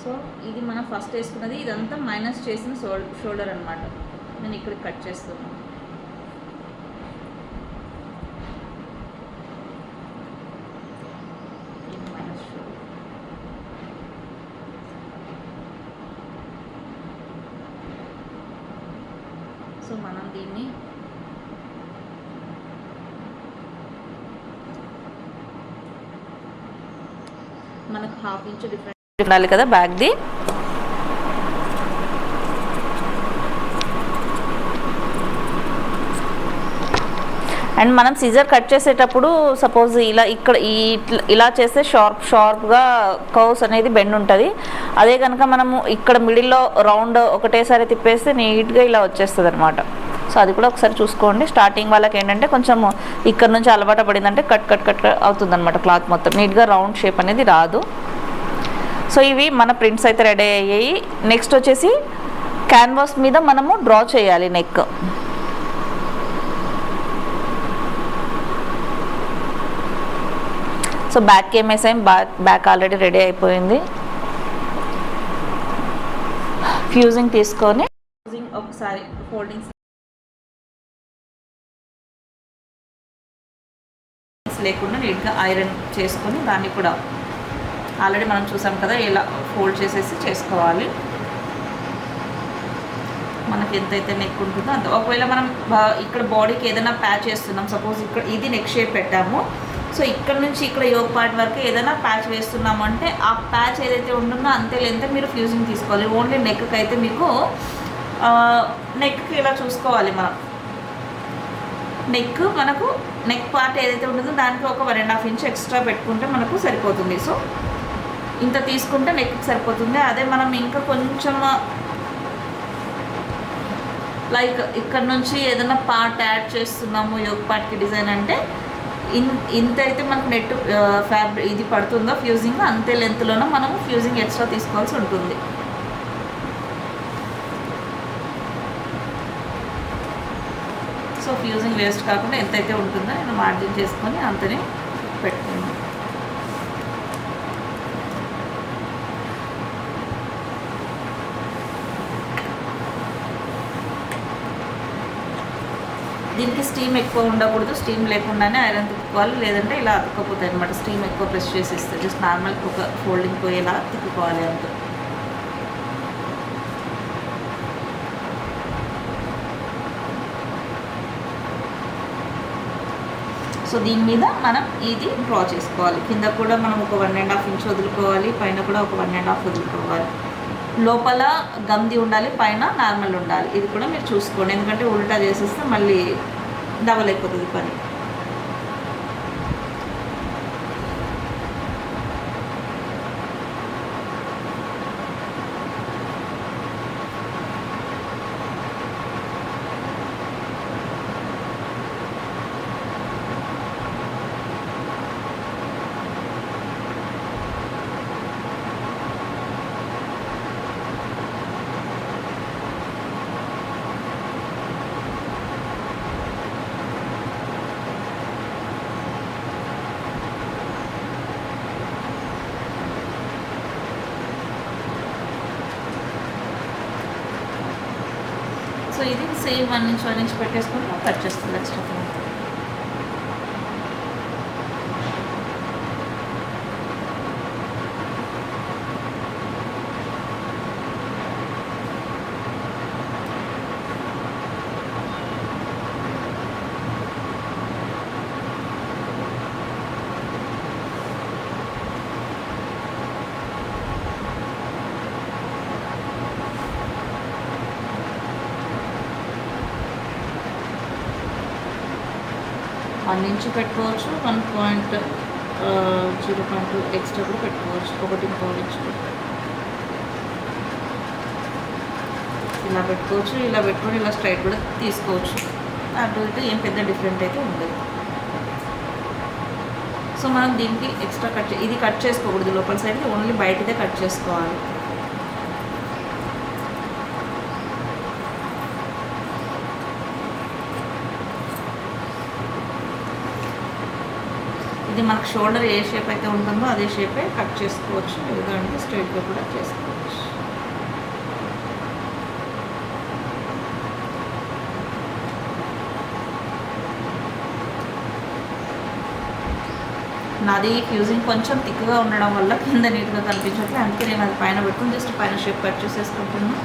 సో ఇది మనం ఫస్ట్ వేసుకున్నది, ఇదంతా మైనస్ చేసిన షోల్డర్ అనమాట. నేను ఇక్కడ కట్ చేస్తున్నాను. Minus shoulder. సో మనం దీన్ని మనకు 1/2 ఇంచ్ డిఫరెంట్ ఉండాలి కదా బ్యాగ్ది. అండ్ మనం సిజర్ కట్ చేసేటప్పుడు సపోజ్ ఇలా ఇక్కడ ఇలా చేస్తే షార్ప్గా కర్వ్స్ అనేది బెండ్ ఉంటుంది. అదే కనుక మనము ఇక్కడ మిడిల్లో రౌండ్ ఒకటేసారి తిప్పేస్తే నీట్గా ఇలా వచ్చేస్తుంది అనమాట. సో అది కూడా ఒకసారి చూసుకోండి. స్టార్టింగ్ వాళ్ళకి ఏంటంటే కొంచెం ఇక్కడ నుంచి అలవాటు పడిందంటే కట్ కట్ కట్ అవుతుంది అనమాట, క్లాత్ మొత్తం నీట్గా రౌండ్ షేప్ అనేది రాదు. సో ఇవి మన ప్రింట్స్ అయితే రెడీ అయ్యాయి. నెక్స్ట్ వచ్చేసి క్యాన్వాస్ మీద మనము డ్రా చేయాలి నెక్. సో బ్యాక్ ఏమేసాం, బ్యాక్ ఆల్రెడీ రెడీ అయిపోయింది. ఫ్యూజింగ్ తీసుకొని ఒకసారి ఫోల్డింగ్స్ లేకుండా నీట్గా ఐరన్ చేసుకొని దాన్ని కూడా ఆల్రెడీ మనం చూసాం కదా ఇలా ఫోల్డ్ చేసేసి చేసుకోవాలి. మనకి ఎంతైతే నెక్ ఉంటుందో అంత. ఒకవేళ మనం ఇక్కడ బాడీకి ఏదైనా ప్యాచ్ వేస్తున్నాం, సపోజ్ ఇక్కడ ఇది నెక్ షేప్ పెట్టాము, సో ఇక్కడ నుంచి ఇక్కడ యోక్ పార్ట్ వరకు ఏదైనా ప్యాచ్ వేస్తున్నాము అంటే ఆ ప్యాచ్ ఏదైతే ఉంటుందో అంతే లెంత్ మీరు ఫ్యూజింగ్ తీసుకోవాలి. ఓన్లీ నెక్కి అయితే మీకు నెక్కి ఇలా చూసుకోవాలి. మనం మనకు నెక్ పార్ట్ ఏదైతే ఉంటుందో దానికి ఒక 1.5 ఇంచ్ ఎక్స్ట్రా పెట్టుకుంటే మనకు సరిపోతుంది. సో ఇంత తీసుకుంటే నెక్కి సరిపోతుంది. అదే మనం ఇంకా కొంచెం లైక్ ఇక్కడ నుంచి ఏదైనా పార్ట్ యాడ్ చేస్తున్నాము యోక్ పార్ట్కి డిజైన్ అంటే ఇంత అయితే మనకు నెట్ ఫ్యాబ్రిక్ ఇది పడుతుందో ఫ్యూజింగ్ అంతే లెంత్లోనే మనము ఫ్యూజింగ్ ఎక్స్ట్రా తీసుకోవాల్సి ఉంటుంది. సో ఫ్యూజింగ్ వేస్ట్ కాకుండా ఎంతైతే ఉంటుందో నేను మార్జిన్ చేసుకొని అంతనే పెట్టుకున్నాను. దీనికి స్టీమ్ ఎక్కువ ఉండకూడదు, స్టీమ్ లేకుండానే ఐరన్ తిప్పుకోవాలి, లేదంటే ఇలా అతుక్కపోతాయి అనమాట. స్టీమ్ ఎక్కువ ప్రెస్ చేసేస్తే జస్ట్ నార్మల్ ఒక ఫోల్డింగ్ పోయేలా తిప్పుకోవాలి అంతే. సో దీని మీద మనం ఇది డ్రా చేసుకోవాలి. కింద కూడా మనం ఒక 1.5 ఇంచ్ వదులుకోవాలి, పైన కూడా ఒక 1.5 వదులుకోవాలి. లోపల గమ్ది ఉండాలి, పైన నార్మల్ ఉండాలి. ఇది కూడా మీరు చూసుకోండి, ఎందుకంటే ఉల్టా చేసేస్తే మళ్ళీ డబల్ అయిపోతుంది పని. సో ఇది సేమ్ 1 ఇంచ్ పెట్టేసుకొని కట్ చేస్తుంది ఎక్స్ట్రా. ఇంచు పెట్టుకోవచ్చు, 1.0.2 ఎక్స్ట్రా కూడా పెట్టుకోవచ్చు, 1.5 ఇంచు ఇలా పెట్టుకోవచ్చు. ఇలా పెట్టుకొని ఇలా స్ట్రైట్ కూడా తీసుకోవచ్చు. అటు ఇటు ఏం పెద్ద డిఫరెంట్ అయితే ఉండదు. సో మనం దీనికి ఎక్స్ట్రా ఇది కట్ చేసుకోకూడదు, లోపల సైడ్ ఓన్లీ బయటదే కట్ చేసుకోవాలి. ఇది మనకు షోల్డర్ ఏ షేప్ అయితే ఉంటుందో అదే షేపే కట్ చేసుకోవచ్చు, లేదంటే స్ట్రైట్గా కూడా చేసుకోవచ్చు. నాది ఫ్యూజింగ్ కొంచెం థిక్గా ఉండడం వల్ల కింద నీట్గా కనిపించట్లేదు, అందుకే నేను అది పైన పెట్టుకుని జస్ట్ పైన షేప్ కట్ చేసేసుకుంటున్నాను.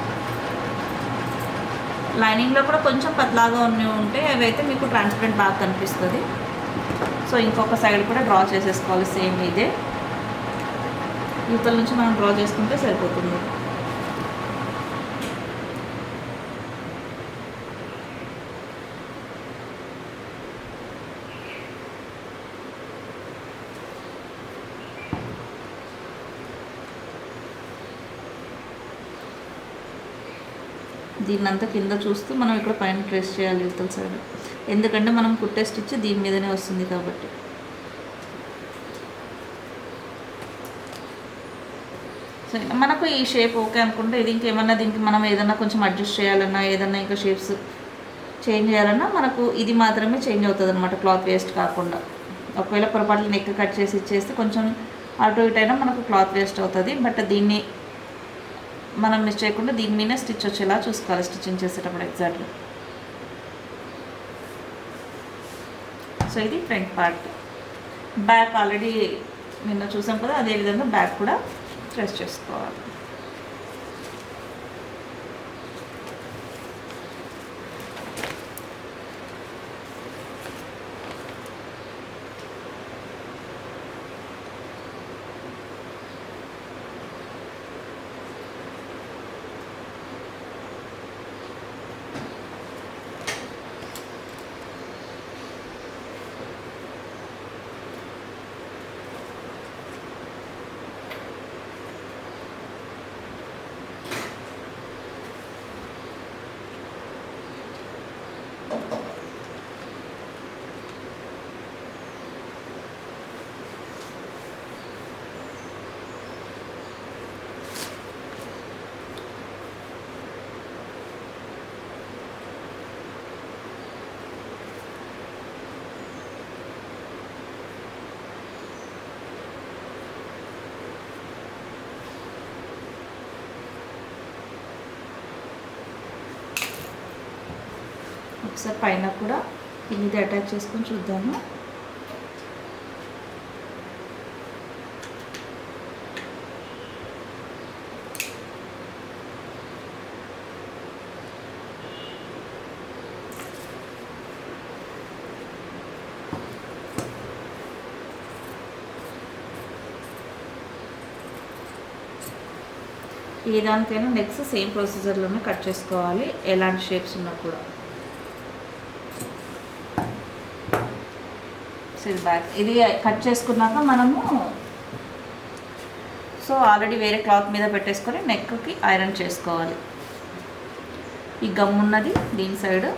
లైనింగ్లో కూడా కొంచెం పతలాగా ఉంటే అవి అయితే మీకు ట్రాన్స్పరెంట్ బాగా కనిపిస్తుంది. సో ఇంకొక సైడ్ కూడా డ్రా చేసేసుకోవాలి, సేమ్ ఇదే యువతల నుంచి మనం డ్రా చేసుకుంటే సరిపోతుంది. దీన్నంతా కింద చూస్తూ మనం ఇక్కడ పైన ట్రేస్ చేయాలి యువతల సైడ్, ఎందుకంటే మనం కుట్టే స్టిచ్ దీని మీదనే వస్తుంది కాబట్టి. సో మనకు ఈ షేప్ ఓకే అనుకుంటే ఇది ఇంకేమన్నా దీనికి మనం ఏదన్నా కొంచెం అడ్జస్ట్ చేయాలన్నా, ఏదన్నా ఇంకా షేప్స్ చేంజ్ చేయాలన్నా మనకు ఇది మాత్రమే చేంజ్ అవుతుంది అనమాట, క్లాత్ వేస్ట్ కాకుండా. ఒకవేళ పొరపాట్లు నెక్ కట్ చేసి ఇచ్చేస్తే కొంచెం అటు ఇటు అయినా మనకు క్లాత్ వేస్ట్ అవుతుంది. బట్ దీన్ని మనం మిస్ చేయకుండా దీని మీద స్టిచ్ వచ్చేలా చూసుకోవాలి స్టిచ్చింగ్ చేసేటప్పుడు ఎగ్జాక్ట్గా. సో ఇది ఫ్రంట్ పార్ట్. బ్యాక్ ఆల్రెడీ నిన్న చూసాం కదా, అదేవిధంగా బ్యాక్ కూడా ట్రేస్ చేసుకోవాలి. ఒకసారి పైన కూడా కింది అటాచ్ చేసుకొని చూద్దాము. ఏ దానికైనా నెక్స్ట్ సేమ్ ప్రొసీజర్లోనే కట్ చేసుకోవాలి, ఎలాంటి షేప్స్ ఉన్నా కూడా. బ్యాక్ ఇది కట్ చేసుకున్నాక మనము సో ఆల్రెడీ వేరే క్లాత్ మీద పెట్టేసుకొని నెక్కి ఐరన్ చేసుకోవాలి. ఈ గమ్ ఉన్నది దీని సైడ్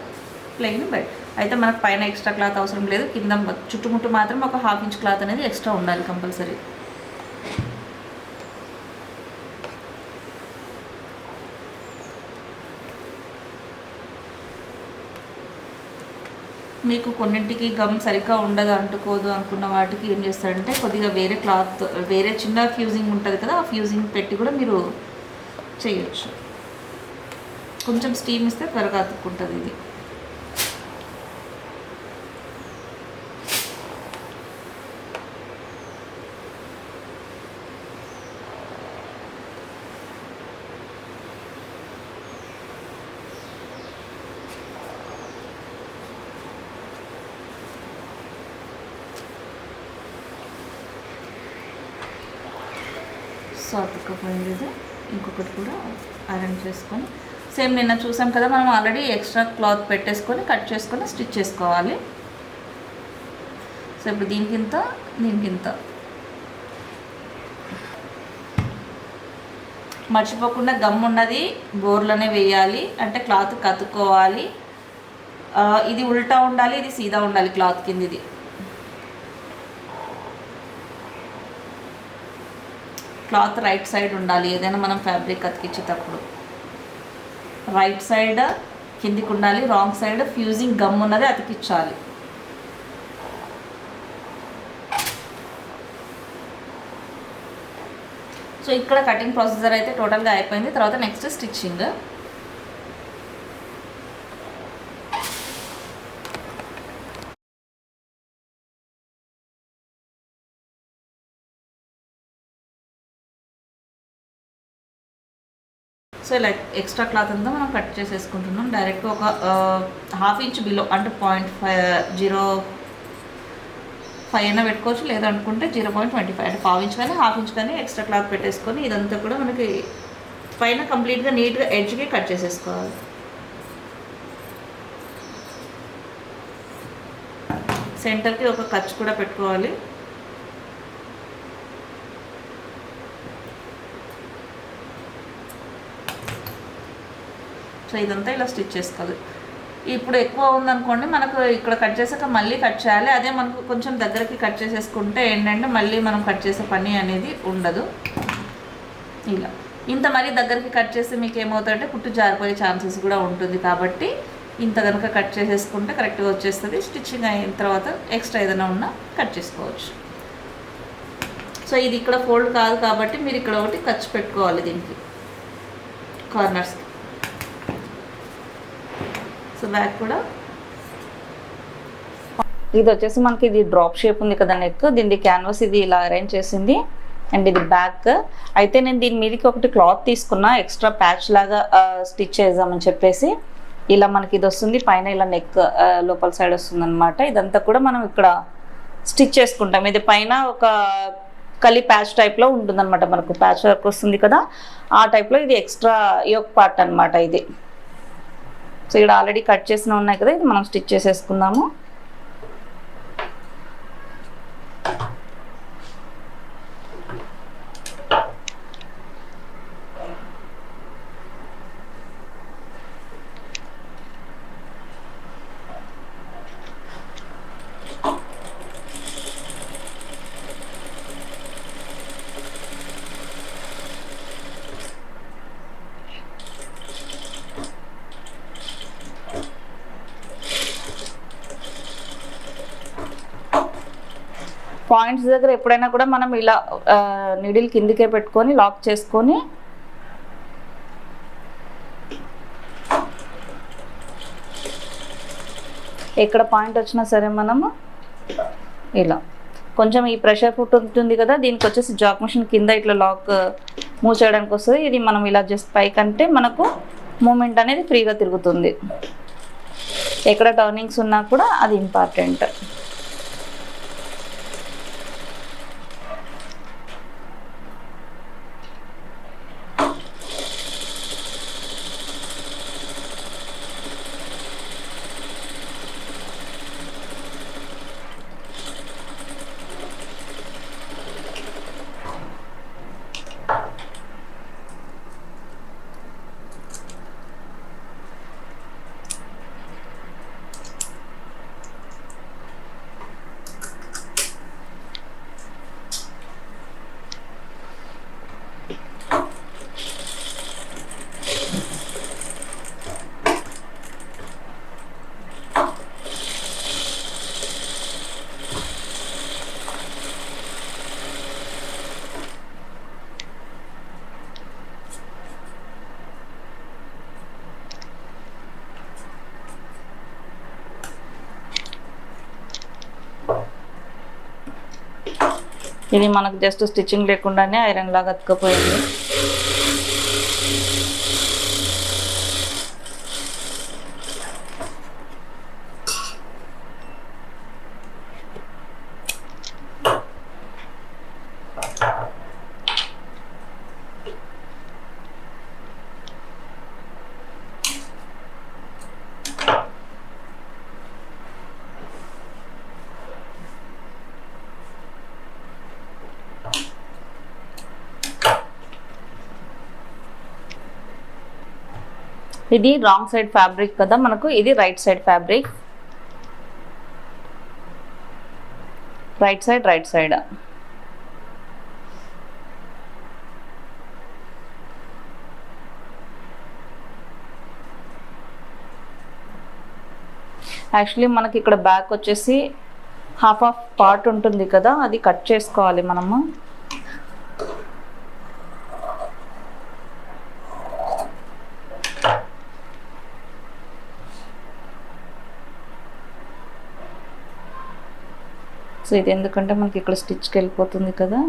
ప్లెయిన్ బెడ్ అయితే మనకు పైన ఎక్స్ట్రా క్లాత్ అవసరం లేదు, కింద చుట్టుముట్టు మాత్రం ఒక 1/2 ఇంచ్ క్లాత్ అనేది ఎక్స్ట్రా ఉండాలి కంపల్సరీ. మీకు కొన్నింటికి గమ్ సరిగ్గా ఉండదు, అంటుకోదు అనుకున్న వాటికి ఏం చేస్తారంటే కొద్దిగా వేరే క్లాత్, వేరే చిన్న ఫ్యూజింగ్ ఉంటుంది కదా, ఆ ఫ్యూజింగ్ పెట్టి కూడా మీరు చేయొచ్చు. కొంచెం స్టీమ్ ఇస్తే త్వరగా అతుక్కుంటుంది ఇది. అతుక్కపోయింది ఇది. ఇంకొకటి కూడా ఐరన్ చేసుకొని సేమ్ నిన్న చూసాం కదా మనం ఆల్రెడీ ఎక్స్ట్రా క్లాత్ పెట్టేసుకొని కట్ చేసుకొని స్టిచ్ చేసుకోవాలి. సో ఇప్పుడు దీనికింత దీనికింత మర్చిపోకుండా గమ్ ఉన్నది బోర్లోనే వేయాలి, అంటే క్లాత్ కతుక్కోవాలి. ఇది ఉల్టా ఉండాలి, ఇది సీదా ఉండాలి క్లాత్ కింద. ఇది క్లాత్ రైట్ సైడ్ ఉండాలి, ఏదైనా మనం ఫ్యాబ్రిక్ అతికించేటప్పుడు రైట్ సైడ్ కిందికి ఉండాలి, రాంగ్ సైడ్ ఫ్యూజింగ్ గమ్ ఉన్నది అతికించాలి. సో ఇక్కడ కటింగ్ ప్రొసీజర్ అయితే టోటల్గా అయిపోయింది. తర్వాత నెక్స్ట్ స్టిచ్చింగ్. సో ఇలా ఎక్స్ట్రా క్లాత్ అంతా మనం కట్ చేసేసుకుంటున్నాం. డైరెక్ట్ ఒక 1/2 ఇంచ్ బిలో అంటే 0.05 అయినా పెట్టుకోవచ్చు, లేదనుకుంటే 0.25 అంటే 1/2 ఇంచ్ కానీ 1/2 ఇంచ్ కానీ ఎక్స్ట్రా క్లాత్ పెట్టేసుకొని ఇదంతా కూడా మనకి పైన కంప్లీట్గా నీట్గా ఎడ్జ్కి కట్ చేసేసుకోవాలి. సెంటర్కి ఒక ఖర్చు కూడా పెట్టుకోవాలి. సో ఇదంతా ఇలా స్టిచ్ చేసుకోవాలి. ఇప్పుడు ఎక్కువ ఉందనుకోండి మనకు ఇక్కడ కట్ చేసాక మళ్ళీ కట్ చేయాలి. అదే మనకు కొంచెం దగ్గరికి కట్ చేసేసుకుంటే ఏంటంటే మళ్ళీ మనం కట్ చేసే పని అనేది ఉండదు. ఇలా ఇంత మరీ దగ్గరికి కట్ చేస్తే మీకు ఏమవుతుందంటే కుట్టు జారిపోయే ఛాన్సెస్ కూడా ఉంటుంది. కాబట్టి ఇంత కనుక కట్ చేసేసుకుంటే కరెక్ట్గా వచ్చేస్తుంది. స్టిచ్చింగ్ అయిన తర్వాత ఎక్స్ట్రా ఏదైనా ఉన్నా కట్ చేసుకోవచ్చు. సో ఇది ఇక్కడ ఫోల్డ్ కాదు కాబట్టి మీరు ఇక్కడ ఒకటి ఖర్చు పెట్టుకోవాలి దీనికి కార్నర్స్కి. సో బ్యాక్ కూడా ఇది వచ్చేసి మనకి ఇది డ్రాప్ షేప్ ఉంది కదా నెక్, దీని క్యాన్వాస్ ఇది ఇలా అరేంజ్ చేసింది అండ్ ఇది బ్యాక్. అయితే నేను దీని మీదకి ఒకటి క్లాత్ తీసుకున్నా ఎక్స్ట్రా ప్యాచ్ లాగా స్టిచ్ చేద్దామని చెప్పేసి. ఇలా మనకి ఇది వస్తుంది, పైన ఇలా నెక్ లోపల సైడ్ వస్తుంది అనమాట. ఇదంతా కూడా మనం ఇక్కడ స్టిచ్ చేసుకుంటాం. ఇది పైన ఒక కలి ప్యాచ్ టైప్లో ఉంటుంది అనమాట, మనకు ప్యాచ్ వర్క్ వస్తుంది కదా ఆ టైప్లో. ఇది ఎక్స్ట్రా యోక్ పార్ట్ అనమాట ఇది. సో ఇక్కడ ఆల్రెడీ కట్ చేసిన ఉన్నాయి కదా, ఇది మనం స్టిచ్ చేసేసుకుందాము. పాయింట్స్ దగ్గర ఎప్పుడైనా కూడా మనం ఇలా నీడిల్ కిందికే పెట్టుకొని లాక్ చేసుకొని ఎక్కడ పాయింట్ వచ్చినా సరే మనము ఇలా కొంచెం ఈ ప్రెషర్ ఫుట్ ఉంటుంది కదా, దీనికి వచ్చేసి జాక్ మిషన్ కింద ఇట్లా లాక్ మూవ్ చేయడానికి వస్తుంది. ఇది మనం ఇలా జస్ట్ పైకంటే మనకు మూమెంట్ అనేది ఫ్రీగా తిరుగుతుంది. ఎక్కడ టర్నింగ్స్ ఉన్నా కూడా అది ఇంపార్టెంట్. ఇది మనకు జస్ట్ స్టిచ్చింగ్ లేకుండానే ఐరన్ లాగా అతుకపోయింది. ఇది రాంగ్ సైడ్ ఫ్యాబ్రిక్ కదా మనకు, ఇది right side fabric. Right side actually మనకి ఇక్కడ బ్యాక్ వచ్చేసి హాఫ్ ఆఫ్ పార్ట్ ఉంటుంది కదా, అది కట్ చేసుకోవాలి మనము. సో ఇది ఎందుకంటే మనకి ఇక్కడ స్టిచ్కి వెళ్ళిపోతుంది కదా.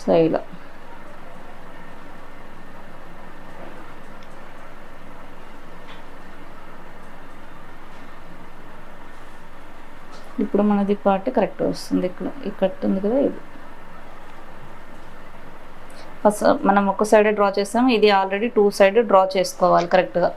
సో ఇలా ఇప్పుడు మనది పార్ట్ కరెక్ట్ వస్తుంది. ఇక్కడ ఉంది కదా, ఇది ఫస్ట్ మనం ఒక సైడ్ డ్రా చేసాము, ఇది ఆల్రెడీ 2 సైడ్ డ్రా చేసుకోవాలి కరెక్ట్గా.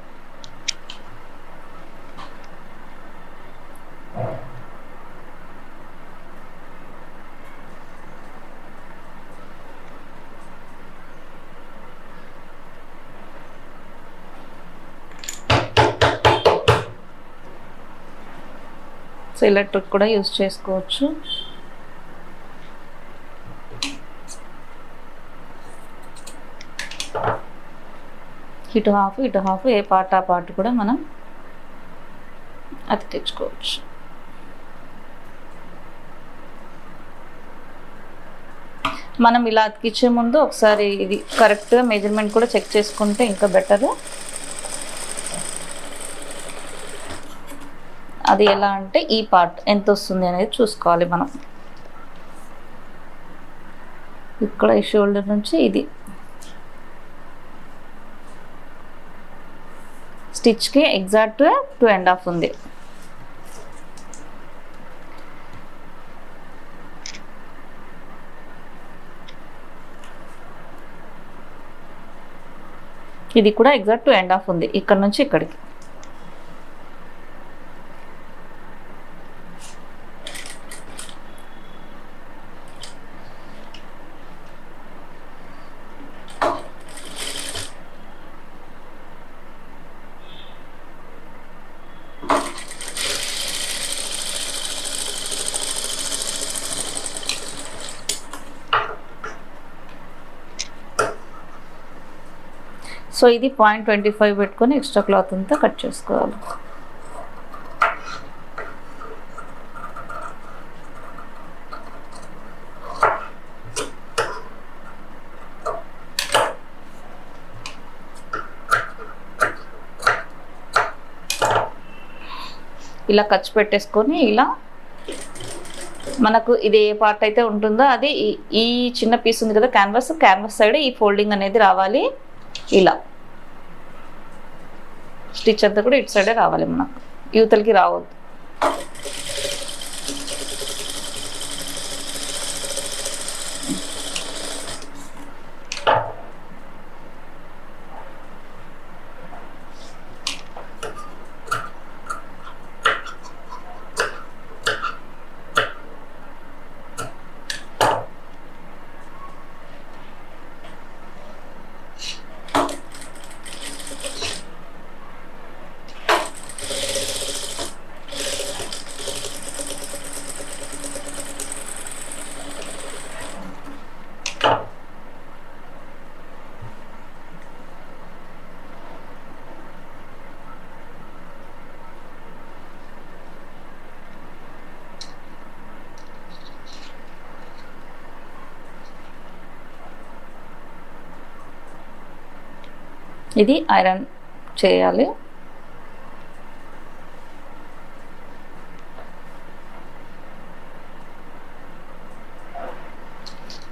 సో ఇలా ట్రిక్ కూడా యూజ్ చేసుకోవచ్చు. ఇటు హాఫ్ ఏ పార్ట్ ఆ పార్ట్ కూడా మనం అతికించుకోవచ్చు. మనం ఇలా అతికించే ముందు ఒకసారి ఇది కరెక్ట్గా మెజర్మెంట్ కూడా చెక్ చేసుకుంటే ఇంకా బెటర్. అది ఎలా అంటే ఈ పార్ట్ ఎంత వస్తుంది అనేది చూసుకోవాలి మనం. ఇక్కడ ఈ షోల్డర్ నుంచి ఇది స్టిచ్కి ఎగ్జాక్ట్గా 2.5 ఉంది. ఇది కూడా ఎగ్జాక్ట్ 2.5 ఉంది ఇక్కడ నుంచి ఇక్కడికి. సో ఇది 0.25 పెట్టుకొని ఎక్స్ట్రా క్లాత్ అంతా కట్ చేసుకోవాలి. ఇలా ఖర్చు పెట్టేసుకొని ఇలా మనకు ఇది ఏ పార్ట్ అయితే ఉంటుందో అది ఈ చిన్న పీస్ ఉంది కదా క్యాన్వాస్ సైడ్ ఈ ఫోల్డింగ్ అనేది రావాలి. ఇలా స్టిచ్ అంతా కూడా ఇటు సైడే రావాలి, మనకు యూతలకి రావద్దు. ఇది ఐరన్ చేయాలి.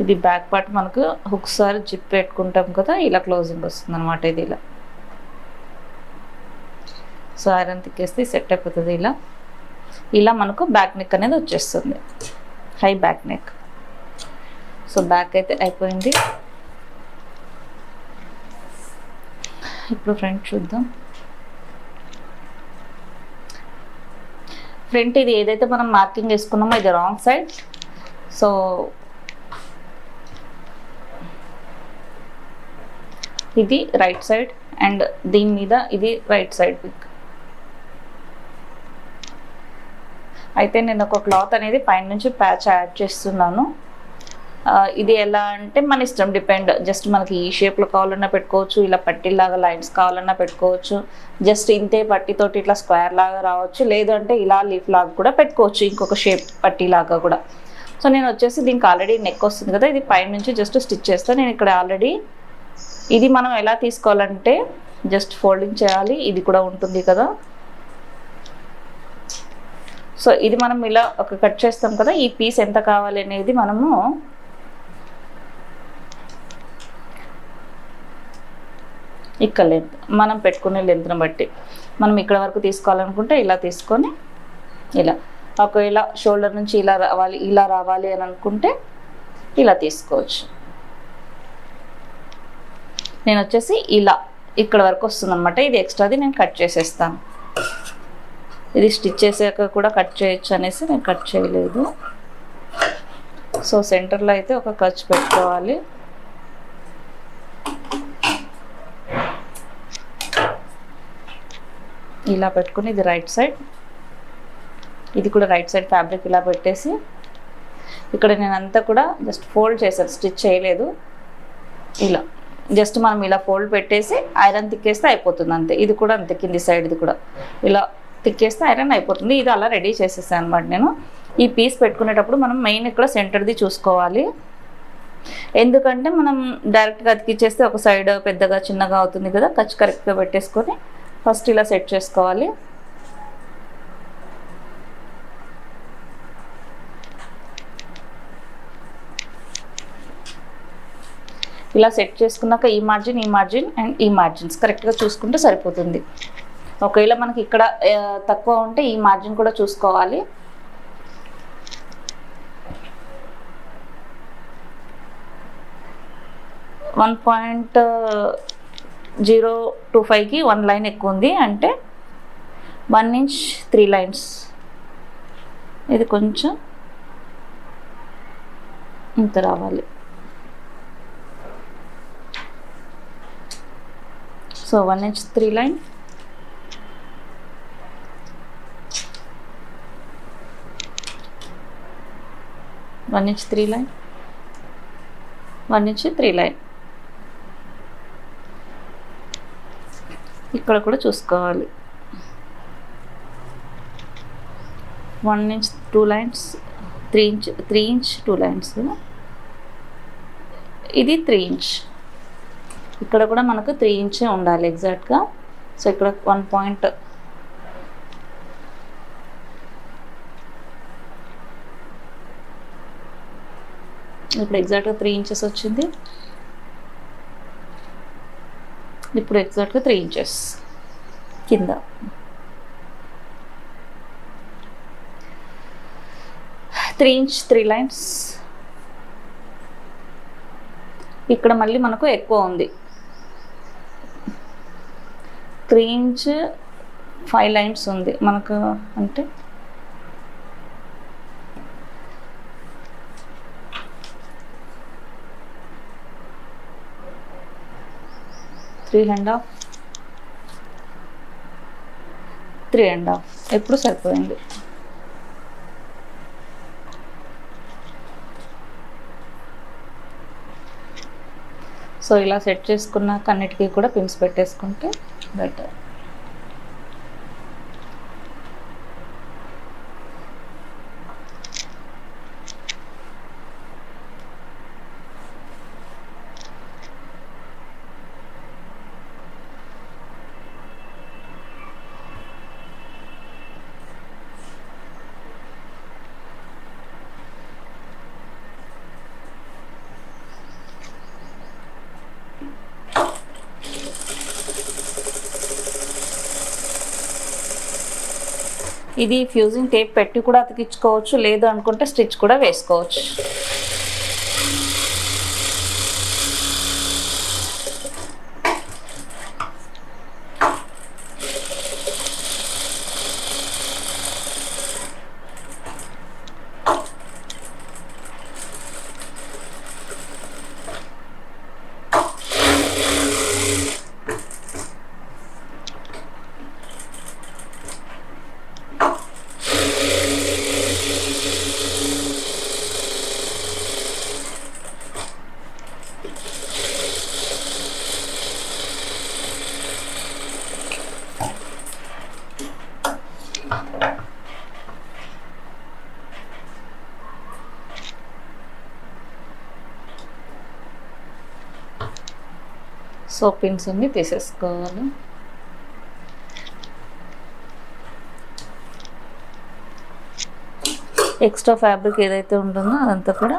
ఇది బ్యాక్ పార్ట్ మనకు ఒకసారి జిప్ పెట్టుకుంటాం కదా, ఇలా క్లోజింగ్ వస్తుంది అనమాట. ఇది ఇలా సో ఐరన్ తిక్కేస్తే సెట్ అయిపోతుంది. ఇలా మనకు బ్యాక్ నెక్ అనేది వచ్చేస్తుంది, high back neck. So back అయితే అయిపోయింది. ఇప్పుడు ఫ్రంట్ చూద్దాం. ఫ్రంట్ ఇది ఏదైతే మనం మార్కింగ్ వేసుకున్నామో ఇది రాంగ్ సైడ్. సో ఇది రైట్ సైడ్ అండ్ దీని మీద ఇది రైట్ సైడ్ పిక్. అయితే నేను ఒక క్లాత్ అనేది పైన నుంచి ప్యాచ్ యాడ్ చేస్తున్నాను. ఇది ఎలా అంటే మన ఇష్టం, డిపెండ్. జస్ట్ మనకి ఈ షేప్లో కావాలన్నా పెట్టుకోవచ్చు, ఇలా పట్టీలాగా లైన్స్ కావాలన్నా పెట్టుకోవచ్చు, జస్ట్ ఇంతే పట్టీతోటి ఇట్లా స్క్వేర్ లాగా రావచ్చు, లేదంటే ఇలా లీఫ్ లాగా కూడా పెట్టుకోవచ్చు, ఇంకొక షేప్ పట్టీలాగా కూడా. సో నేను వచ్చేసి దీనికి ఆల్రెడీ నెక్ వస్తుంది కదా, ఇది పైన నుంచి జస్ట్ స్టిచ్ చేస్తాను. నేను ఇక్కడ ఆల్రెడీ ఇది మనం ఎలా తీసుకోవాలంటే జస్ట్ ఫోల్డింగ్ చేయాలి, ఇది కూడా ఉంటుంది కదా. సో ఇది మనం ఇలా ఒక కట్ చేస్తాం కదా, ఈ పీస్ ఎంత కావాలి అనేది మనము ఇక్కడ లెంత్ మనం పెట్టుకునే లెంత్ని బట్టి మనం ఇక్కడ వరకు తీసుకోవాలనుకుంటే ఇలా తీసుకొని ఇలా, ఒకవేళ షోల్డర్ నుంచి ఇలా రావాలి అని అనుకుంటే ఇలా తీసుకోవచ్చు. నేను వచ్చేసి ఇలా ఇక్కడ వరకు వస్తుంది అనమాట. ఇది ఎక్స్ట్రాది నేను కట్ చేసేస్తాను. ఇది స్టిచ్ చేసాక కూడా కట్ చేయొచ్చు అనేసి నేను కట్ చేయలేదు. సో సెంటర్లో అయితే ఒక ఖర్చు పెట్టుకోవాలి. ఇలా పెట్టుకుని ఇది రైట్ సైడ్, ఇది కూడా రైట్ సైడ్ ఫ్యాబ్రిక్ ఇలా పెట్టేసి ఇక్కడ నేను అంతా కూడా జస్ట్ ఫోల్డ్ చేశాను, స్టిచ్ చేయలేదు. ఇలా జస్ట్ మనం ఇలా ఫోల్డ్ పెట్టేసి ఐరన్ తిక్కేస్తే అయిపోతుంది అంతే. ఇది కూడా అంతే, కింది సైడ్ది కూడా ఇలా తిక్కేస్తే ఐరన్ అయిపోతుంది. ఇది అలా రెడీ చేసేసాను అనమాట నేను. ఈ పీస్ పెట్టుకునేటప్పుడు మనం మెయిన్ ఇక్కడ సెంటర్ది చూసుకోవాలి, ఎందుకంటే మనం డైరెక్ట్గా అతికిచ్చేస్తే ఒక సైడ్ పెద్దగా చిన్నగా అవుతుంది కదా. ఖర్చు కరెక్ట్గా పెట్టేసుకొని ఫస్ట్ ఇలా సెట్ చేసుకోవాలి. ఇలా సెట్ చేసుకున్నాక ఈ మార్జిన్ అండ్ ఈ మార్జిన్స్ కరెక్ట్గా చూసుకుంటే సరిపోతుంది. ఒకవేళ మనకి ఇక్కడ తక్కువ ఉంటే ఈ మార్జిన్ కూడా చూసుకోవాలి. వన్ 1.025కి 1 లైన్ ఎక్కువ ఉంది అంటే 1 ఇంచ్ 3 లైన్స్. ఇది కొంచెం ఇంత రావాలి. So 1 inch 3 line, one inch 3 line, 1 inch 3 line. ఇక్కడ కూడా చూసుకోవాలి. 1 ఇంచ్ 2 లైన్స్, 3 ఇంచ్ 2 లైన్స్. ఇది 3 ఇంచ్. ఇక్కడ కూడా మనకు 3 ఇంచే ఉండాలి ఎగ్జాక్ట్గా. సో ఇక్కడ 1 పాయింట్ ఇప్పుడు ఎగ్జాక్ట్గా 3 ఇంచెస్ వచ్చింది. ఇప్పుడు ఎగ్జాక్ట్గా 3 ఇంచెస్ కింద. Three inch 3 lines. ఇక్కడ మళ్ళీ మనకు ఎక్కువ ఉంది, 3 ఇంచ్ 5 లైన్స్ ఉంది మనకు. అంటే 3.5 ఎప్పుడు సరిపోయింది. సో ఇలా సెట్ చేసుకున్నాక అన్నిటికీ కూడా పిన్స్ పెట్టేసుకుంటే బెటర్. ఇది ఫ్యూజింగ్ టేప్ పెట్టి కూడా అతికించుకోవచ్చు, లేదు అనుకుంటే స్టిచ్ కూడా వేసుకోవచ్చు. సో పిన్స్ అన్ని తీసేసుకోవాలి. ఎక్స్ట్రా ఫ్యాబ్రిక్ ఏదైతే ఉంటుందో అదంతా కూడా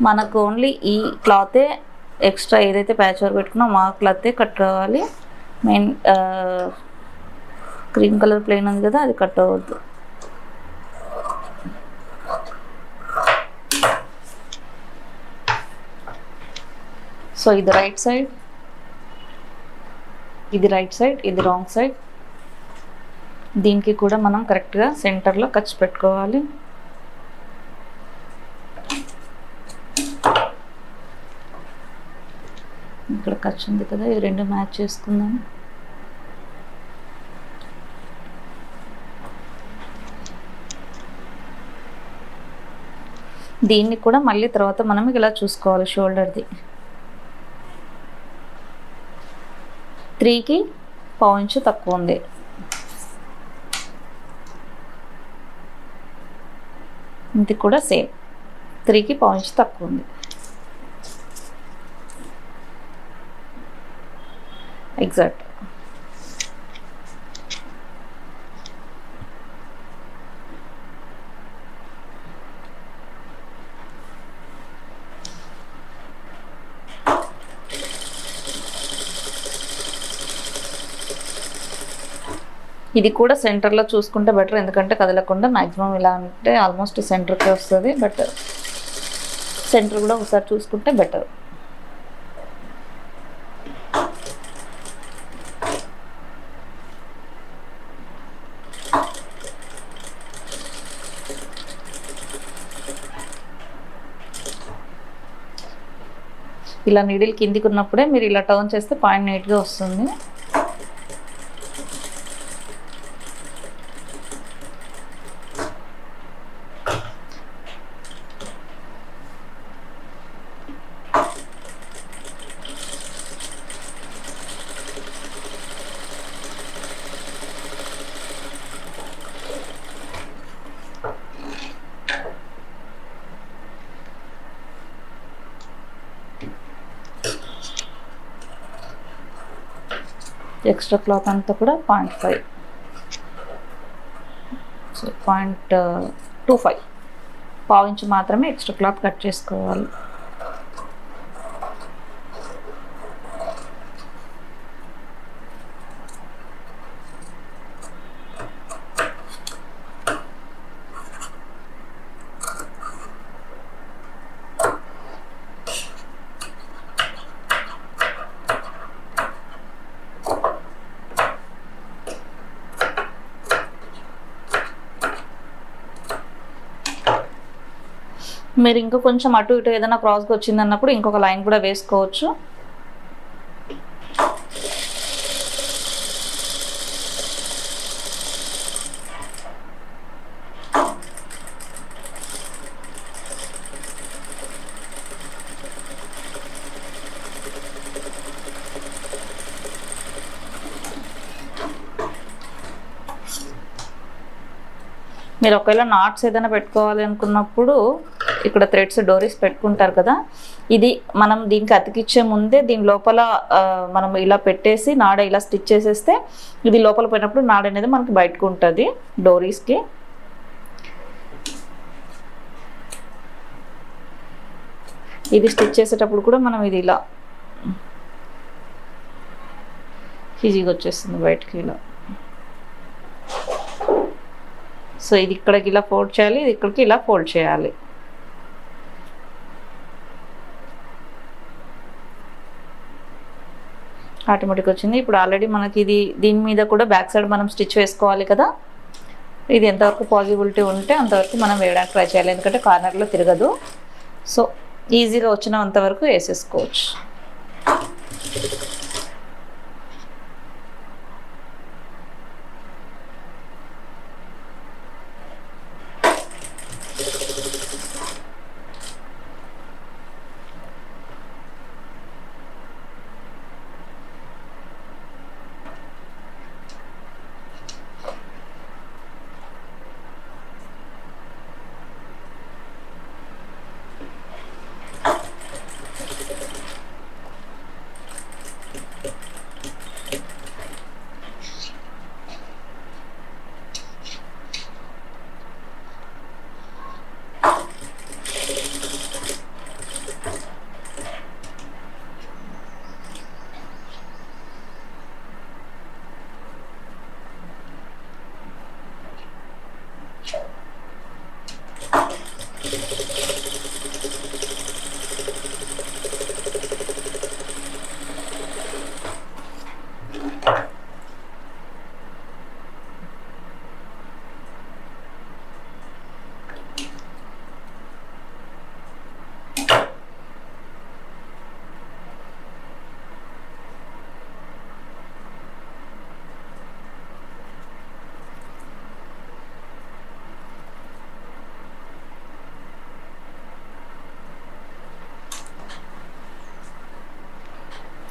మనకు ఓన్లీ ఈ క్లాతే ఎక్స్ట్రా ఏదైతే ప్యాచ్ వర్క్ పెట్టుకున్నామో ఆ క్లాతే కట్ కావాలి. మెయిన్ క్రీమ్ కలర్ ప్లెయిన్ ఉంది కదా, అది కట్ అవ్వద్దు. సో ఇది రైట్ సైడ్, ఇది రైట్ సైడ్, ఇది రాంగ్ సైడ్. దీనికి కూడా మనం కరెక్ట్గా సెంటర్లో ఖర్చు పెట్టుకోవాలి. ఇక్కడ ఖర్చు ఉంది కదా, ఈ రెండు మ్యాచ్ చేసుకుందాం. దీన్ని కూడా మళ్ళీ తర్వాత మనం ఇలా చూసుకోవాలి. షోల్డర్ది 3కి పావు ఇంచు తక్కువ ఉంది. ఇది కూడా సేమ్ 3కి పావు ఇంచు తక్కువ ఉంది. ఎగ్జాక్ట్. ఇది కూడా సెంటర్లో చూసుకుంటే బెటర్, ఎందుకంటే కదలకుండా మ్యాక్సిమం ఇలా అంటే ఆల్మోస్ట్ సెంటర్కి వస్తుంది. బట్ సెంటర్ కూడా ఒకసారి చూసుకుంటే బెటర్. ఇలా నీడిల్ కిందికి ఉన్నప్పుడే మీరు ఇలా టర్న్ చేస్తే పాయింట్ నీట్గా వస్తుంది. ఎక్స్ట్రా క్లాత్ అంతా కూడా 0.5, సో 0.25 పావు ఇంచు మాత్రమే ఎక్స్ట్రా క్లాత్ కట్ చేసుకోవాలి. మీరు ఇంకా కొంచెం అటు ఇటు ఏదైనా క్రాస్గా వచ్చింది అన్నప్పుడు ఇంకొక లైన్ కూడా వేసుకోవచ్చు. మీరు ఒకవేళ నాట్స్ ఏదైనా పెట్టుకోవాలి అనుకున్నప్పుడు ఇక్కడ థ్రెడ్స్ డోరీస్ పెట్టుకుంటారు కదా, ఇది మనం దీనికి అతికిచ్చే ముందే దీని లోపల మనం ఇలా పెట్టేసి నాడ ఇలా స్టిచ్ చేసేస్తే ఇది లోపల పోయినప్పుడు నాడ అనేది మనకి బయటకు ఉంటుంది డోరీస్కి. ఇది స్టిచ్ చేసేటప్పుడు కూడా మనం ఇది ఇలా ఈజీగా వచ్చేస్తుంది బయటికి ఇలా. సో ఇది ఇక్కడికి ఇలా ఫోల్డ్ చేయాలి, ఇది ఇక్కడికి ఇలా ఫోల్డ్ చేయాలి. ఆటోమేటిక్ వచ్చింది. ఇప్పుడు ఆల్రెడీ మనకి ఇది దీని మీద కూడా బ్యాక్ సైడ్ మనం స్టిచ్ వేసుకోవాలి కదా. ఇది ఎంతవరకు పాసిబిలిటీ ఉంటే అంతవరకు మనం వేయడానికి ట్రై చేయాలి, ఎందుకంటే కార్నర్లో తిరగదు. సో ఈజీగా వచ్చినంతవరకు వేసేసుకోవచ్చు.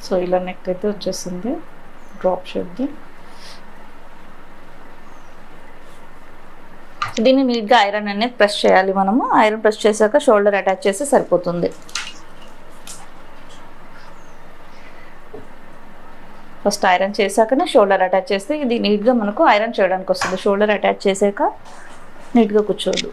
సో ఇలా నెక్ అయితే వచ్చేసింది డ్రాప్ షేప్ది. దీన్ని నీట్గా ఐరన్ అనేది ప్రెస్ చేయాలి మనము. ఐరన్ ప్రెస్ చేశాక షోల్డర్ అటాచ్ చేస్తే సరిపోతుంది. ఫస్ట్ ఐరన్ చేశాకనే షోల్డర్ అటాచ్ చేస్తే ఇది నీట్గా మనకు ఐరన్ చేయడానికి వస్తుంది. షోల్డర్ అటాచ్ చేసాక నీట్గా కూర్చోదు.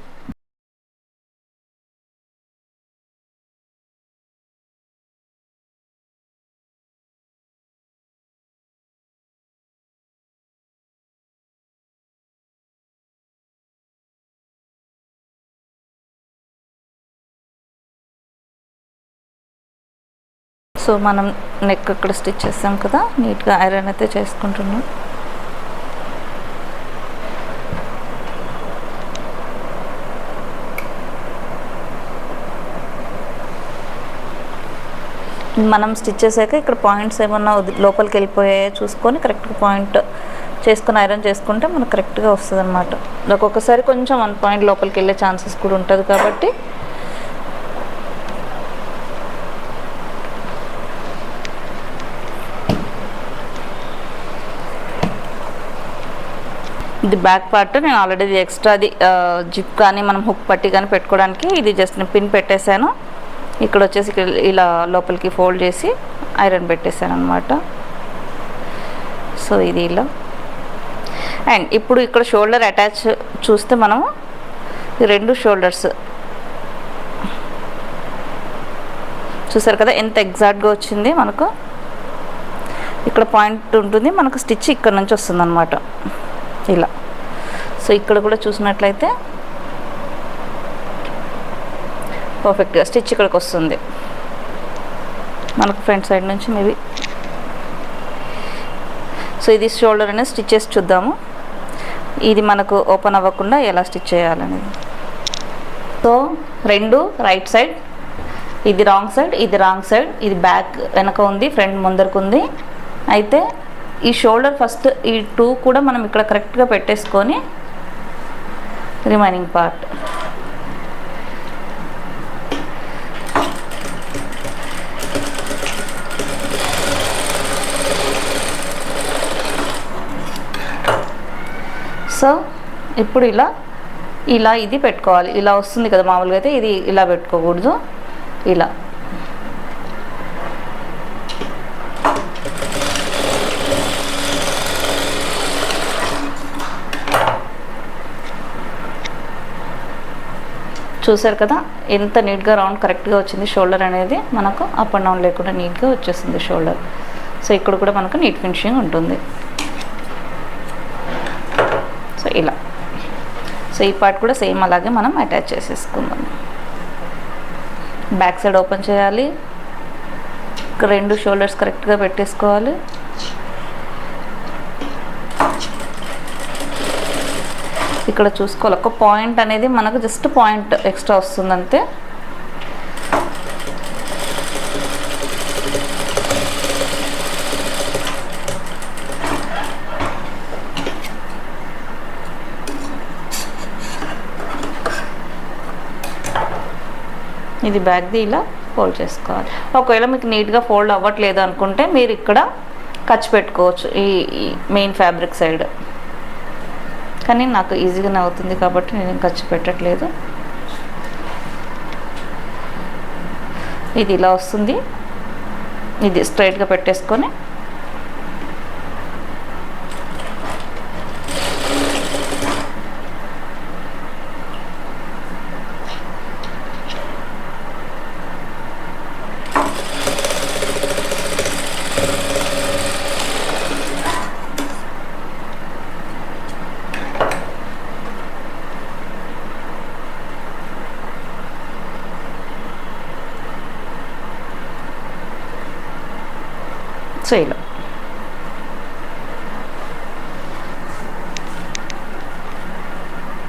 సో మనం నెక్ ఇక్కడ స్టిచ్ చేస్తాం కదా, నీట్గా ఐరన్ అయితే చేసుకుంటున్నాం. మనం స్టిచ్ చేసాక ఇక్కడ పాయింట్స్ ఏమన్నా లోపలికి వెళ్ళిపోయాయో చూసుకొని కరెక్ట్గా పాయింట్ చేసుకొని ఐరన్ చేసుకుంటే మనకు కరెక్ట్గా వస్తుంది అనమాట. ఒక్కొక్కసారి కొంచెం 1 పాయింట్ లోపలికి వెళ్ళే ఛాన్సెస్ కూడా ఉంటుంది కాబట్టి ఇది బ్యాక్ పార్ట్ నేను ఆల్రెడీ ఎక్స్ట్రాది జిప్ కానీ మనం హుక్ పట్టి కానీ పెట్టుకోవడానికి ఇది జస్ట్ నేను పిన్ పెట్టేశాను. ఇక్కడ వచ్చేసి ఇలా లోపలికి ఫోల్డ్ చేసి ఐరన్ పెట్టేశాను అనమాట. సో ఇది ఇలా. అండ్ ఇప్పుడు ఇక్కడ షోల్డర్ అటాచ్ చూస్తే మనము ఈ 2 షోల్డర్స్ చూసారు కదా ఎంత ఎగ్జాక్ట్గా వచ్చింది. మనకు ఇక్కడ పాయింట్ ఉంటుంది, మనకు స్టిచ్ ఇక్కడ నుంచి వస్తుంది అనమాట ఇలా. సో ఇక్కడ కూడా చూసినట్లయితే పర్ఫెక్ట్గా స్టిచ్ ఇక్కడికి వస్తుంది మనకు ఫ్రంట్ సైడ్ నుంచి మేబీ. సో ఇది షోల్డర్ అనేది స్టిచ్ చేసి చూద్దాము, ఇది మనకు ఓపెన్ అవ్వకుండా ఎలా స్టిచ్ చేయాలనేది. సో 2 రైట్ సైడ్, ఇది రాంగ్ సైడ్, ఇది రాంగ్ సైడ్, ఇది బ్యాక్ వెనక ఉంది, ఫ్రంట్ ముందరకు ఉంది. అయితే ఈ షోల్డర్ ఫస్ట్ ఈ 2 కూడా మనం ఇక్కడ కరెక్ట్గా పెట్టేసుకొని రిమైనింగ్ పార్ట్ సో ఇప్పుడు ఇలా ఇది పెట్టుకోవాలి. ఇలా వస్తుంది కదా మామూలుగా అయితే, ఇది ఇలా పెట్టుకోకూడదు, ఇలా. చూసారు కదా ఎంత నీట్గా రౌండ్ కరెక్ట్గా వచ్చింది. షోల్డర్ అనేది మనకు అప్ అండ్ డౌన్ లేకుండా నీట్గా వచ్చేస్తుంది షోల్డర్. సో ఇక్కడ కూడా మనకు నీట్ ఫినిషింగ్ ఉంటుంది. సో ఇలా, సో ఈ పార్ట్ కూడా సేమ్ అలాగే మనం అటాచ్ చేసేసుకుందాం. బ్యాక్ సైడ్ ఓపెన్ చేయాలి, ఇక్కడ 2 షోల్డర్స్ కరెక్ట్గా పెట్టేసుకోవాలి. ఇక్కడ చూసుకోవాలి, ఒక పాయింట్ అనేది మనకు జస్ట్ పాయింట్ ఎక్స్ట్రా వస్తుంది అంతే. ఇది బ్యాక్ది ఇలా ఫోల్డ్ చేసుకోవాలి. ఒకవేళ మీకు నీట్గా ఫోల్డ్ అవ్వట్లేదు అనుకుంటే మీరు ఇక్కడ ఖర్చు పెట్టుకోవచ్చు ఈ మెయిన్ ఫ్యాబ్రిక్ సైడ్, కానీ నాకు ఈజీగానే అవుతుంది కాబట్టి నేను ఖర్చు పెట్టట్లేదు. ఇది ఇలా వస్తుంది, ఇది స్ట్రైట్గా పెట్టేసుకొని సో ఇలా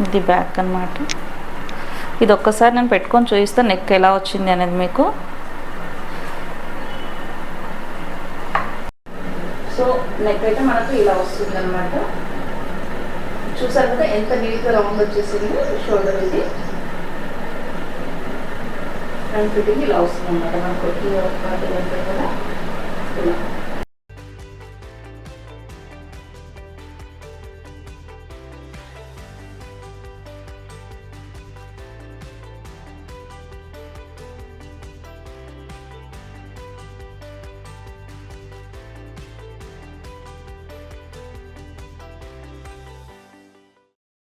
ఇది బ్యాక్ అన్నమాట. ఇది ఒక్కసారి నేను పెట్టుకొని చూపిస్తాను నెక్ ఎలా వచ్చింది అనేది మీకు. సో నెక్ అయితే మనకు ఇలా వస్తుంది అనమాట. చూసారు కదా ఎంత నీట్గా రౌండ్ వచ్చేసింది. షోల్డర్ ఇది ఫ్రంట్ ఫిట్టింగ్ ఇలా వస్తుంది అనమాట మనకు కూడా.